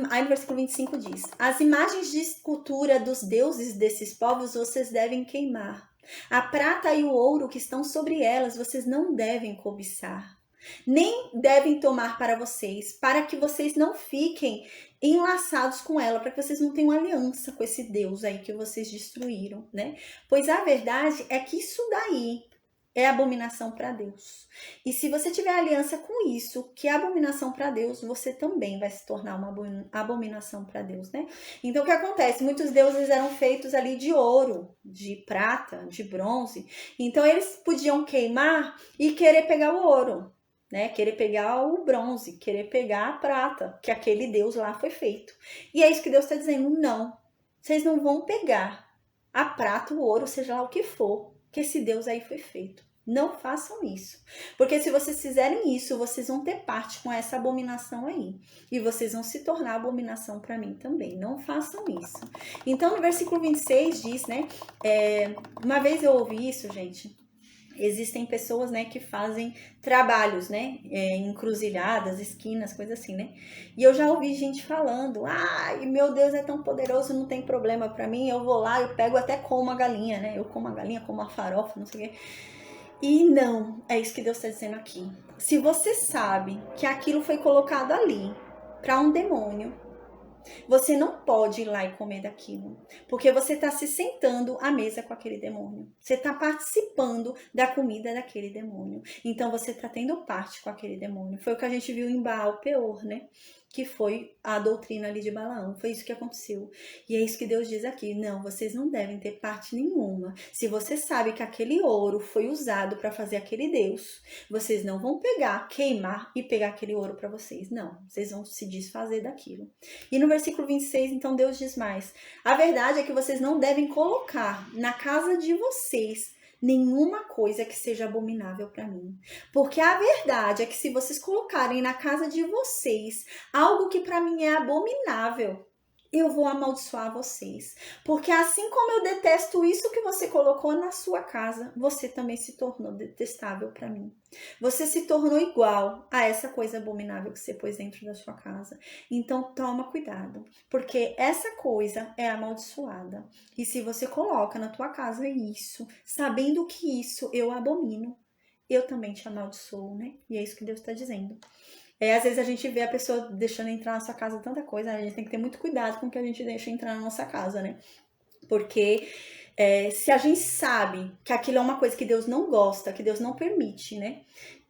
Aí no versículo 25 diz, as imagens de escultura dos deuses desses povos vocês devem queimar. A prata e o ouro que estão sobre elas vocês não devem cobiçar, nem devem tomar para vocês, para que vocês não fiquem enlaçados com ela, para que vocês não tenham aliança com esse Deus aí que vocês destruíram, né? Pois a verdade é que isso daí é abominação para Deus. E se você tiver aliança com isso, que é abominação para Deus, você também vai se tornar uma abominação para Deus, né? Então o que acontece? Muitos deuses eram feitos ali de ouro, de prata, de bronze. Então eles podiam queimar e querer pegar o ouro, né? Querer pegar o bronze, querer pegar a prata, que aquele Deus lá foi feito. E é isso que Deus está dizendo, não. Vocês não vão pegar a prata, o ouro, seja lá o que for, que esse Deus aí foi feito. Não façam isso. Porque se vocês fizerem isso, vocês vão ter parte com essa abominação aí. E vocês vão se tornar abominação para mim também. Não façam isso. Então, no versículo 26 diz, né? Uma vez eu ouvi isso, gente. Existem pessoas, né, que fazem trabalhos, né, encruzilhadas, esquinas, coisas assim, né, e eu já ouvi gente falando, ai, meu Deus é tão poderoso, não tem problema pra mim, eu vou lá, eu pego até como a galinha, né, eu como a galinha, como a farofa, não sei o quê. E não, é isso que Deus está dizendo aqui. Se você sabe que aquilo foi colocado ali para um demônio, Você não pode ir lá e comer daquilo, porque você está se sentando à mesa com aquele demônio. Você está participando da comida daquele demônio. Então você está tendo parte com aquele demônio. Foi o que a gente viu em Baal Peor, né? Que foi a doutrina ali de Balaão. Foi isso que aconteceu. E é isso que Deus diz aqui. Não, vocês não devem ter parte nenhuma. Se você sabe que aquele ouro foi usado para fazer aquele Deus, vocês não vão pegar, queimar e pegar aquele ouro para vocês. Não, vocês vão se desfazer daquilo. E no versículo 26, então Deus diz mais: a verdade é que vocês não devem colocar na casa de vocês nenhuma coisa que seja abominável para mim. Porque a verdade é que se vocês colocarem na casa de vocês algo que para mim é abominável, eu vou amaldiçoar vocês. Porque assim como eu detesto isso que você colocou na sua casa, você também se tornou detestável para mim. Você se tornou igual a essa coisa abominável que você pôs dentro da sua casa. Então toma cuidado, porque essa coisa é amaldiçoada. E se você coloca na tua casa isso, sabendo que isso eu abomino, eu também te amaldiçoo, né? E é isso que Deus está dizendo. Às vezes a gente vê a pessoa deixando entrar na sua casa tanta coisa, né? A gente tem que ter muito cuidado com o que a gente deixa entrar na nossa casa, né? Porque se a gente sabe que aquilo é uma coisa que Deus não gosta, que Deus não permite, né?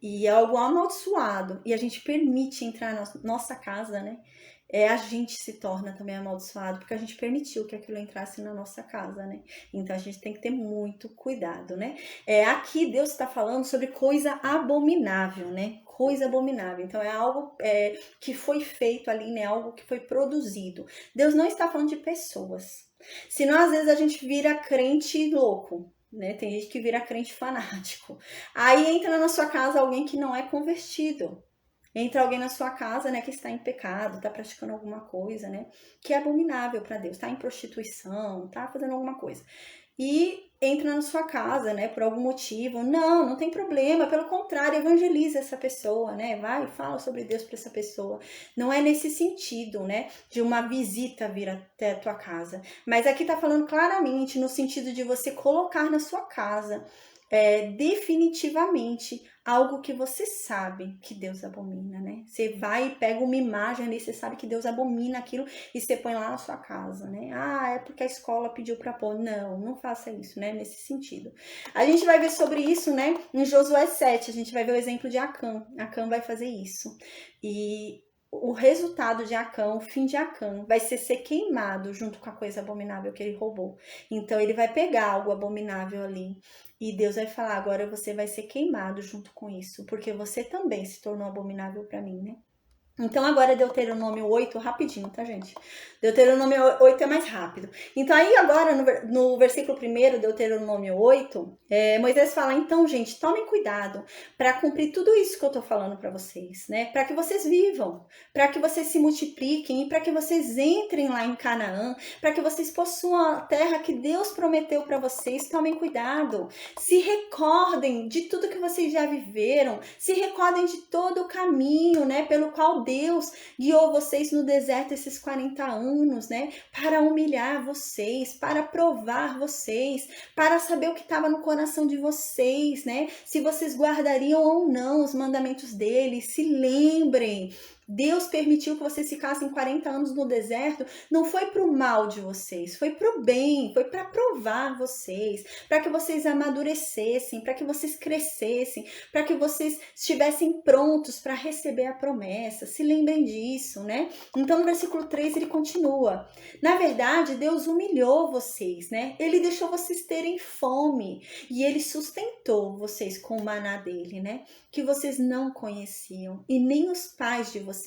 E é algo amaldiçoado, e a gente permite entrar na nossa casa, né? A gente se torna também amaldiçoado, porque a gente permitiu que aquilo entrasse na nossa casa, né? Então a gente tem que ter muito cuidado, né? Aqui Deus está falando sobre coisa abominável, né? Coisa abominável. Então é algo que foi feito ali, né? Algo que foi produzido. Deus não está falando de pessoas. Senão, às vezes, a gente vira crente louco, né? Tem gente que vira crente fanático. Aí entra na sua casa alguém que não é convertido. Entra alguém na sua casa, né, que está em pecado, está praticando alguma coisa, né, que é abominável para Deus, está em prostituição, está fazendo alguma coisa. E entra na sua casa, né, por algum motivo. Não tem problema, pelo contrário, evangeliza essa pessoa, né, vai e fala sobre Deus para essa pessoa. Não é nesse sentido, né, de uma visita vir até a tua casa. Mas aqui tá falando claramente no sentido de você colocar na sua casa definitivamente algo que você sabe que Deus abomina, né? Você vai e pega uma imagem ali, você sabe que Deus abomina aquilo e você põe lá na sua casa, né? É porque a escola pediu para pôr. Não faça isso, né? Nesse sentido. A gente vai ver sobre isso, né? Em Josué 7, a gente vai ver o exemplo de Acã. Acã vai fazer isso. E o resultado de Acã, o fim de Acã, vai ser queimado junto com a coisa abominável que ele roubou. Então ele vai pegar algo abominável ali e Deus vai falar: agora você vai ser queimado junto com isso, porque você também se tornou abominável para mim, né? Então agora Deuteronômio 8, rapidinho, tá, gente? Deuteronômio 8 é mais rápido. Então aí agora no versículo 1, Deuteronômio 8, Moisés fala: então, gente, tomem cuidado para cumprir tudo isso que eu tô falando para vocês, né? Para que vocês vivam, para que vocês se multipliquem e para que vocês entrem lá em Canaã, para que vocês possuam a terra que Deus prometeu para vocês. Tomem cuidado, se recordem de tudo que vocês já viveram, se recordem de todo o caminho, né, pelo qual Deus guiou vocês no deserto esses 40 anos, né? Para humilhar vocês, para provar vocês, para saber o que estava no coração de vocês, né? Se vocês guardariam ou não os mandamentos dele. Se lembrem, Deus permitiu que vocês ficassem 40 anos no deserto, não foi para o mal de vocês, foi para o bem, foi para provar vocês, para que vocês amadurecessem, para que vocês crescessem, para que vocês estivessem prontos para receber a promessa. Se lembrem disso, né? Então no versículo 3 ele continua: na verdade, Deus humilhou vocês, né? Ele deixou vocês terem fome e ele sustentou vocês com o maná dele, né? Que vocês não conheciam e nem os pais de vocês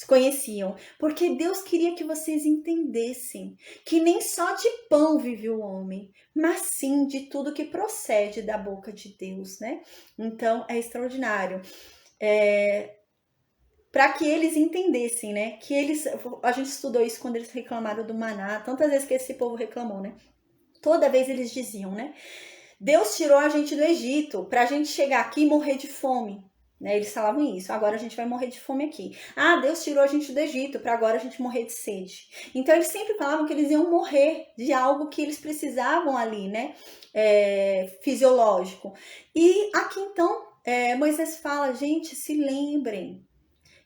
conheciam, porque Deus queria que vocês entendessem que nem só de pão vive o homem, mas sim de tudo que procede da boca de Deus, né? Então é extraordinário. Para que eles entendessem, né? A gente estudou isso quando eles reclamaram do maná, tantas vezes que esse povo reclamou, né? Toda vez eles diziam, né? Deus tirou a gente do Egito para a gente chegar aqui e morrer de fome. Né? Eles falavam isso: agora a gente vai morrer de fome aqui. Deus tirou a gente do Egito para agora a gente morrer de sede. Então eles sempre falavam que eles iam morrer de algo que eles precisavam ali, né? Fisiológico. E aqui então Moisés fala: gente, se lembrem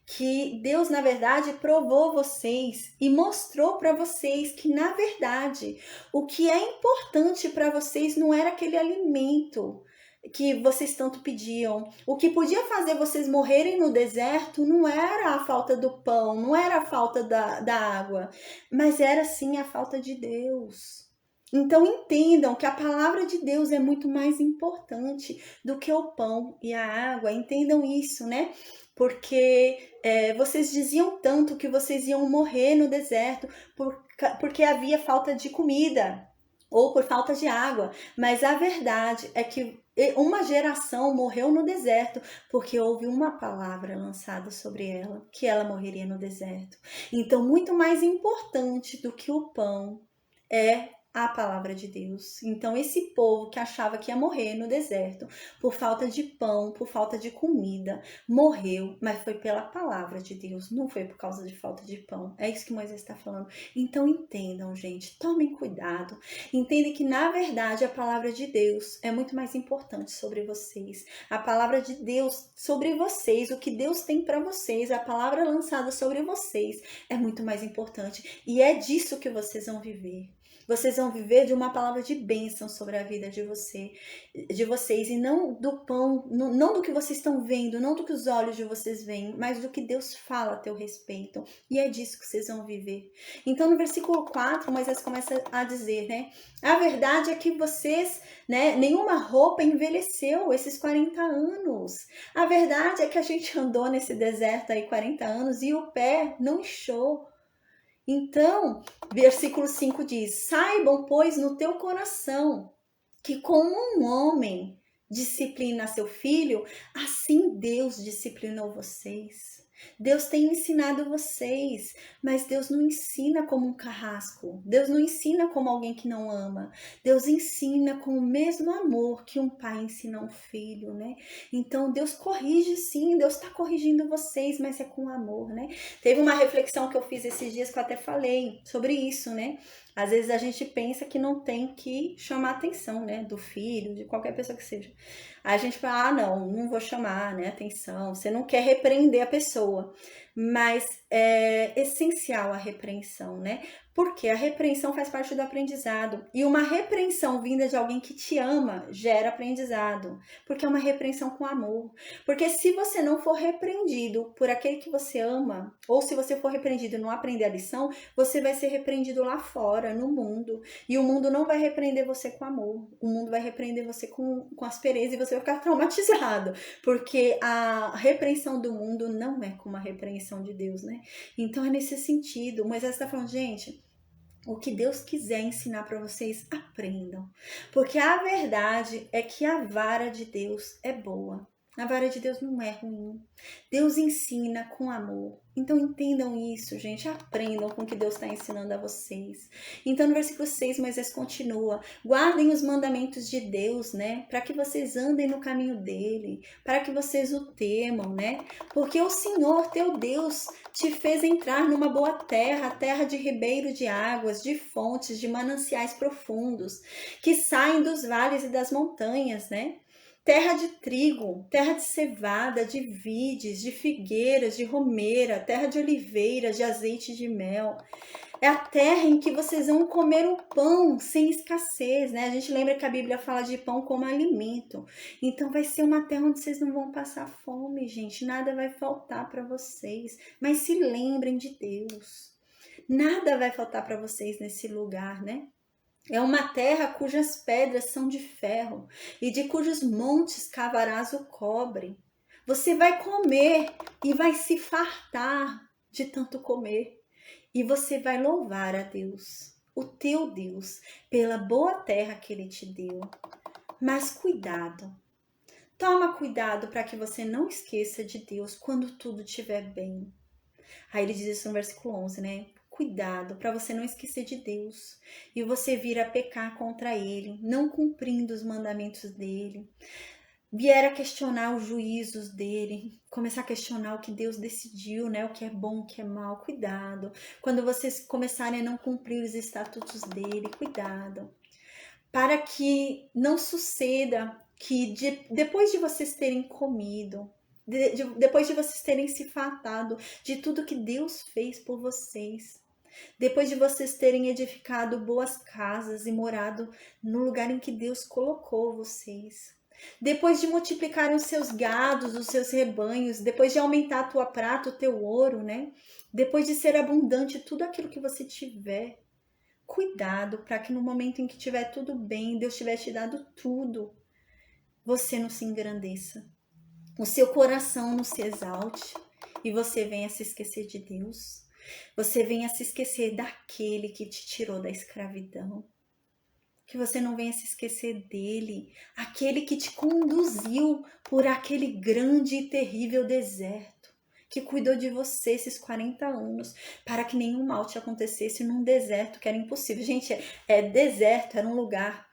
que Deus, na verdade, provou vocês e mostrou para vocês que, na verdade, o que é importante para vocês não era aquele alimento que vocês tanto pediam. O que podia fazer vocês morrerem no deserto não era a falta do pão, não era a falta da água, mas era sim a falta de Deus. Então entendam que a palavra de Deus é muito mais importante do que o pão e a água. Entendam isso, né? Porque vocês diziam tanto que vocês iam morrer no deserto porque havia falta de comida ou por falta de água. Mas a verdade é que uma geração morreu no deserto porque houve uma palavra lançada sobre ela, que ela morreria no deserto. Então, muito mais importante do que o pão é a palavra de Deus. Então, esse povo que achava que ia morrer no deserto por falta de pão, por falta de comida, morreu, mas foi pela palavra de Deus, não foi por causa de falta de pão. É isso que Moisés está falando. Então, entendam, gente, tomem cuidado. Entendem que, na verdade, a palavra de Deus é muito mais importante sobre vocês. A palavra de Deus sobre vocês, o que Deus tem para vocês, a palavra lançada sobre vocês é muito mais importante. E é disso que vocês vão viver. Vocês vão viver de uma palavra de bênção sobre a vida de vocês, e não do pão, não do que vocês estão vendo, não do que os olhos de vocês veem, mas do que Deus fala a teu respeito. E é disso que vocês vão viver. Então, no versículo 4, Moisés começa a dizer, né? A verdade é que vocês, né, nenhuma roupa envelheceu esses 40 anos. A verdade é que a gente andou nesse deserto aí 40 anos e o pé não inchou. Então, versículo 5 diz: saibam, pois, no teu coração, que como um homem disciplina seu filho, assim Deus disciplinou vocês. Deus tem ensinado vocês, mas Deus não ensina como um carrasco. Deus não ensina como alguém que não ama. Deus ensina com o mesmo amor que um pai ensina um filho, né? Então Deus corrige sim, Deus está corrigindo vocês, mas é com amor, né? Teve uma reflexão que eu fiz esses dias que eu até falei sobre isso, né? Às vezes a gente pensa que não tem que chamar a atenção, né? Do filho, de qualquer pessoa que seja. Aí a gente fala, não vou chamar, né, atenção. Você não quer repreender a pessoa, mas é essencial a repreensão, né? Porque a repreensão faz parte do aprendizado. E uma repreensão vinda de alguém que te ama gera aprendizado. Porque é uma repreensão com amor. Porque se você não for repreendido por aquele que você ama, ou se você for repreendido e não aprender a lição, você vai ser repreendido lá fora, no mundo. E o mundo não vai repreender você com amor. O mundo vai repreender você com aspereza e você vai ficar traumatizado. Porque a repreensão do mundo não é como a repreensão de Deus, né? Então é nesse sentido. Moisés está falando, gente, o que Deus quiser ensinar para vocês, aprendam. Porque a verdade é que a vara de Deus é boa. A vara de Deus não é ruim. Deus ensina com amor. Então entendam isso, gente. Aprendam com o que Deus está ensinando a vocês. Então no versículo 6, Moisés continua. Guardem os mandamentos de Deus, né? Para que vocês andem no caminho dele. Para que vocês o temam, né? Porque o Senhor, teu Deus, te fez entrar numa boa terra, terra de ribeiro de águas, de fontes, de mananciais profundos, que saem dos vales e das montanhas, né? Terra de trigo, terra de cevada, de vides, de figueiras, de romeira, terra de oliveiras, de azeite de mel. É a terra em que vocês vão comer o pão sem escassez, né? A gente lembra que a Bíblia fala de pão como alimento. Então vai ser uma terra onde vocês não vão passar fome, gente. Nada vai faltar para vocês. Mas se lembrem de Deus. Nada vai faltar para vocês nesse lugar, né? É uma terra cujas pedras são de ferro e de cujos montes cavarás o cobre. Você vai comer e vai se fartar de tanto comer. E você vai louvar a Deus, o teu Deus, pela boa terra que Ele te deu. Mas cuidado. Toma cuidado para que você não esqueça de Deus quando tudo estiver bem. Aí ele diz isso no versículo 11, né? Cuidado para você não esquecer de Deus e você vir a pecar contra Ele, não cumprindo os mandamentos dEle. Vier a questionar os juízos dEle, começar a questionar o que Deus decidiu, né? O que é bom, o que é mal, cuidado. Quando vocês começarem a não cumprir os estatutos dEle, cuidado. Para que não suceda que depois de vocês terem comido, Depois de vocês terem se fartado de tudo que Deus fez por vocês, depois de vocês terem edificado boas casas e morado no lugar em que Deus colocou vocês, depois de multiplicarem os seus gados, os seus rebanhos, depois de aumentar a tua prata, o teu ouro, né? Depois de ser abundante tudo aquilo que você tiver, cuidado para que no momento em que tiver tudo bem, Deus tiver te dado tudo, você não se engrandeça, o seu coração não se exalte e você venha se esquecer de Deus. Você venha se esquecer daquele que te tirou da escravidão. Que você não venha se esquecer dele, aquele que te conduziu por aquele grande e terrível deserto, que cuidou de você esses 40 anos, para que nenhum mal te acontecesse num deserto que era impossível. Gente, deserto era um lugar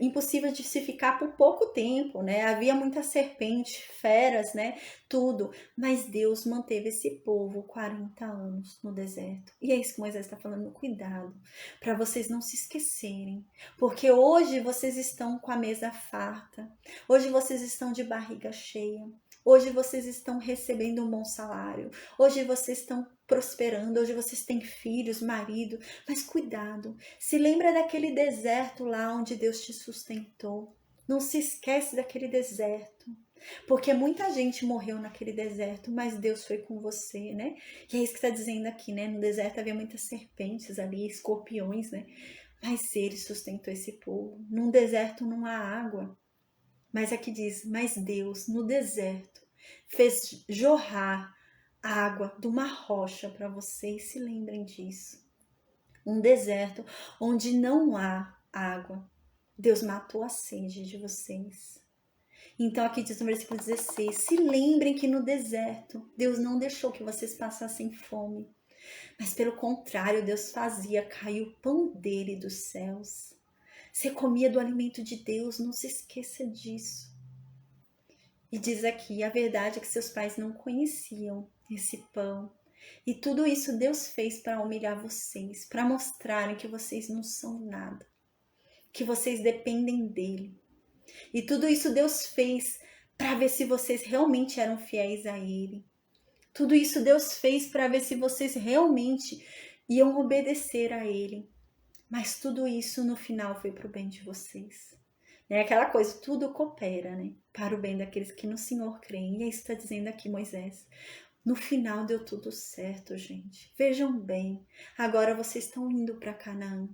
impossível de se ficar por pouco tempo, né? Havia muita serpente, feras, né? Tudo. Mas Deus manteve esse povo 40 anos no deserto. E é isso que Moisés está falando, cuidado, para vocês não se esquecerem. Porque hoje vocês estão com a mesa farta. Hoje vocês estão de barriga cheia. Hoje vocês estão recebendo um bom salário. Hoje vocês estão prosperando. Hoje vocês têm filhos, marido. Mas cuidado. Se lembra daquele deserto lá onde Deus te sustentou. Não se esquece daquele deserto. Porque muita gente morreu naquele deserto, mas Deus foi com você, né? E é isso que está dizendo aqui, né? No deserto havia muitas serpentes ali, escorpiões, né? Mas ele sustentou esse povo. Num deserto não há água. Mas aqui diz, mas Deus no deserto fez jorrar água de uma rocha para vocês, se lembrem disso. Um deserto onde não há água. Deus matou a sede de vocês. Então aqui diz no versículo 16, se lembrem que no deserto Deus não deixou que vocês passassem fome. Mas pelo contrário, Deus fazia cair o pão dele dos céus. Você comia do alimento de Deus, não se esqueça disso. E diz aqui, a verdade é que seus pais não conheciam esse pão. E tudo isso Deus fez para humilhar vocês, para mostrarem que vocês não são nada, que vocês dependem dele. E tudo isso Deus fez para ver se vocês realmente eram fiéis a ele. Tudo isso Deus fez para ver se vocês realmente iam obedecer a ele. Mas tudo isso no final foi para o bem de vocês. É aquela coisa, tudo coopera, né? Para o bem daqueles que no Senhor creem. E é isso que está dizendo aqui Moisés. No final deu tudo certo, gente. Vejam bem, agora vocês estão indo para Canaã.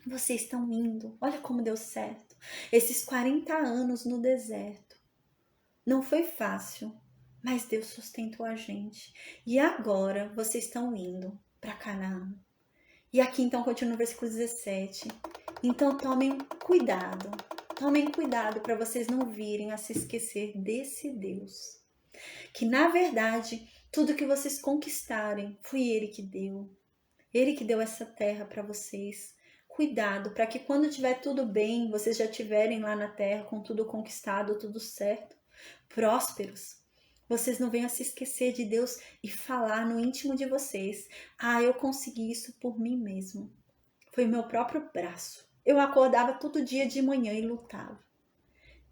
Vocês estão indo. Olha como deu certo. Esses 40 anos no deserto. Não foi fácil, mas Deus sustentou a gente. E agora vocês estão indo para Canaã. E aqui então continua no versículo 17. Então tomem cuidado para vocês não virem a se esquecer desse Deus. Que na verdade, tudo que vocês conquistarem, foi Ele que deu. Ele que deu essa terra para vocês. Cuidado para que quando tiver tudo bem, vocês já estiverem lá na terra com tudo conquistado, tudo certo, prósperos. Vocês não venham a se esquecer de Deus e falar no íntimo de vocês: ah, eu consegui isso por mim mesmo. Foi o meu próprio braço. Eu acordava todo dia de manhã e lutava.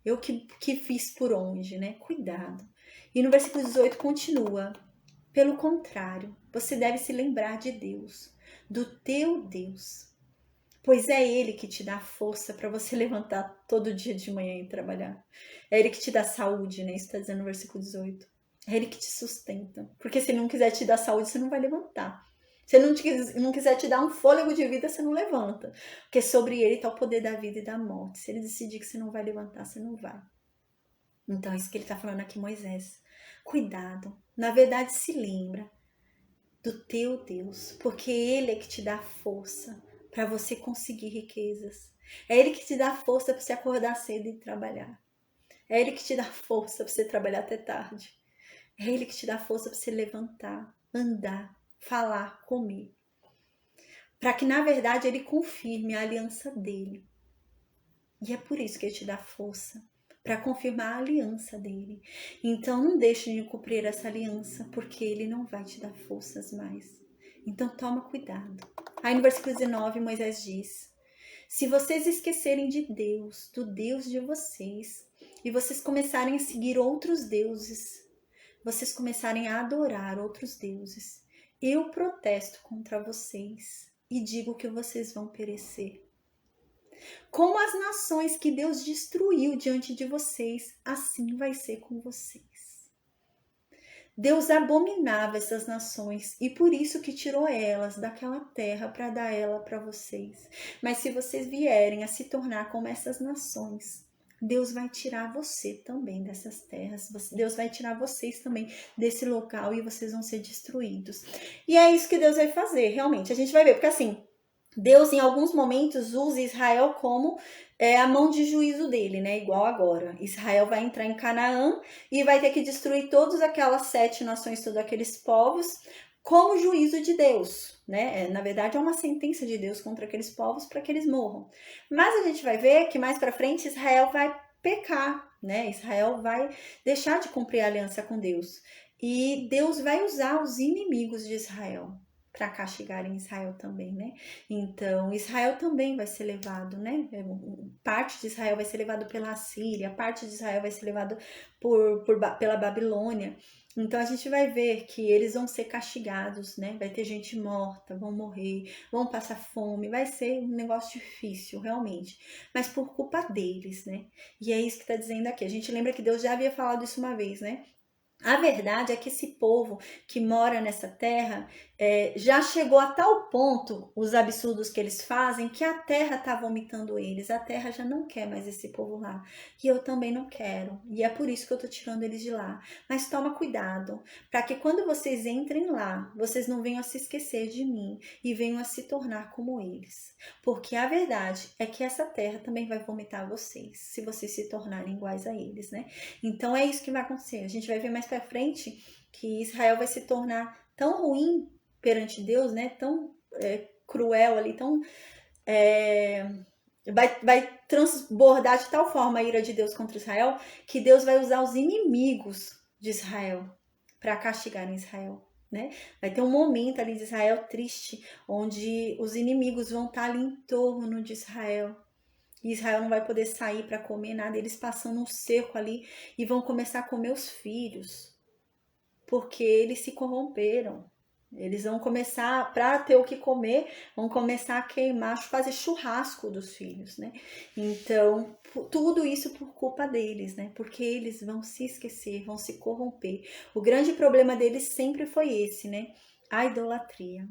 Eu que fiz por onde, né? Cuidado. E no versículo 18 continua. Pelo contrário, você deve se lembrar de Deus, do teu Deus. Pois é Ele que te dá força para você levantar todo dia de manhã e trabalhar. É Ele que te dá saúde, né? Isso está dizendo no versículo 18. É Ele que te sustenta. Porque se Ele não quiser te dar saúde, você não vai levantar. Se Ele não quiser te dar um fôlego de vida, você não levanta. Porque sobre Ele está o poder da vida e da morte. Se Ele decidir que você não vai levantar, você não vai. Então é isso que Ele está falando aqui, Moisés. Cuidado. Na verdade, se lembra do teu Deus. Porque Ele é que te dá força para você conseguir riquezas. É Ele que te dá força para você acordar cedo e trabalhar. É Ele que te dá força para você trabalhar até tarde. É Ele que te dá força para você levantar, andar, falar, comer. Para que, na verdade, Ele confirme a aliança dEle. E é por isso que Ele te dá força, para confirmar a aliança dEle. Então, não deixe de cumprir essa aliança, porque Ele não vai te dar forças mais. Então, toma cuidado. Aí no versículo 19, Moisés diz: se vocês esquecerem de Deus, do Deus de vocês, e vocês começarem a seguir outros deuses, vocês começarem a adorar outros deuses, eu protesto contra vocês e digo que vocês vão perecer. Como as nações que Deus destruiu diante de vocês, assim vai ser com vocês. Deus abominava essas nações e por isso que tirou elas daquela terra para dar ela para vocês. Mas se vocês vierem a se tornar como essas nações, Deus vai tirar você também dessas terras. Deus vai tirar vocês também desse local e vocês vão ser destruídos. E é isso que Deus vai fazer, realmente. A gente vai ver, porque assim, Deus em alguns momentos usa Israel como a mão de juízo dele, né? Igual agora. Israel vai entrar em Canaã e vai ter que destruir todas aquelas 7 nações, todos aqueles povos, como juízo de Deus, né? Na verdade, é uma sentença de Deus contra aqueles povos para que eles morram. Mas a gente vai ver que mais para frente Israel vai pecar, né? Israel vai deixar de cumprir a aliança com Deus. E Deus vai usar os inimigos de Israel para castigarem Israel também, né? Então, Israel também vai ser levado, né? Parte de Israel vai ser levado pela Assíria, parte de Israel vai ser levado pela Babilônia. Então, a gente vai ver que eles vão ser castigados, né? Vai ter gente morta, vão morrer, vão passar fome, vai ser um negócio difícil, realmente. Mas por culpa deles, né? E é isso que está dizendo aqui. A gente lembra que Deus já havia falado isso uma vez, né? A verdade é que esse povo que mora nessa terra já chegou a tal ponto, os absurdos que eles fazem, que a terra está vomitando eles. A terra já não quer mais esse povo lá. E eu também não quero. E é por isso que eu estou tirando eles de lá. Mas toma cuidado, para que quando vocês entrem lá, vocês não venham a se esquecer de mim e venham a se tornar como eles. Porque a verdade é que essa terra também vai vomitar vocês, se vocês se tornarem iguais a eles, né? Então é isso que vai acontecer. A gente vai ver mais para frente que Israel vai se tornar tão ruim perante Deus, né? Tão cruel ali, tão vai transbordar de tal forma a ira de Deus contra Israel que Deus vai usar os inimigos de Israel para castigar Israel. Né? Vai ter um momento ali de Israel triste, onde os inimigos vão estar ali em torno de Israel. E Israel não vai poder sair para comer nada, eles passando um cerco ali e vão começar a comer os filhos, porque eles se corromperam. Eles vão começar, para ter o que comer, vão começar a queimar, fazer churrasco dos filhos, né? Então, tudo isso por culpa deles, né? Porque eles vão se esquecer, vão se corromper. O grande problema deles sempre foi esse, né? A idolatria.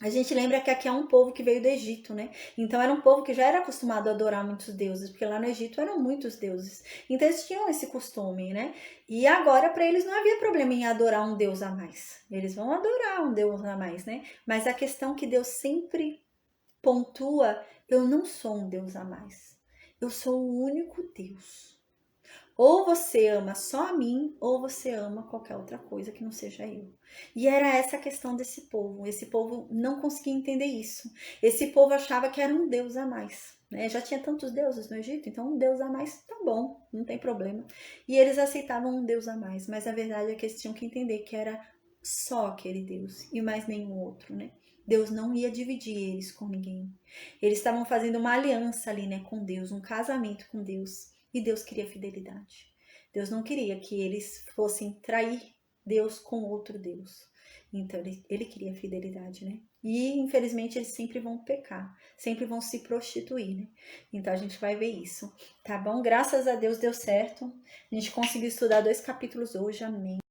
A gente lembra que aqui é um povo que veio do Egito, né? Então era um povo que já era acostumado a adorar muitos deuses, porque lá no Egito eram muitos deuses. Então eles tinham esse costume, né? E agora para eles não havia problema em adorar um deus a mais. Eles vão adorar um deus a mais, né? Mas a questão que Deus sempre pontua, eu não sou um deus a mais. Eu sou o único Deus. Ou você ama só a mim, ou você ama qualquer outra coisa que não seja eu. E era essa a questão desse povo. Esse povo não conseguia entender isso. Esse povo achava que era um Deus a mais. Né? Já tinha tantos deuses no Egito, então um Deus a mais tá bom, não tem problema. E eles aceitavam um Deus a mais, mas a verdade é que eles tinham que entender que era só aquele Deus e mais nenhum outro, né? Deus não ia dividir eles com ninguém. Eles estavam fazendo uma aliança ali, né, com Deus, um casamento com Deus. E Deus queria fidelidade. Deus não queria que eles fossem trair Deus com outro Deus. Então ele queria fidelidade, né? E infelizmente eles sempre vão pecar, sempre vão se prostituir, né? Então a gente vai ver isso, tá bom? Graças a Deus deu certo. A gente conseguiu estudar 2 capítulos hoje, amém.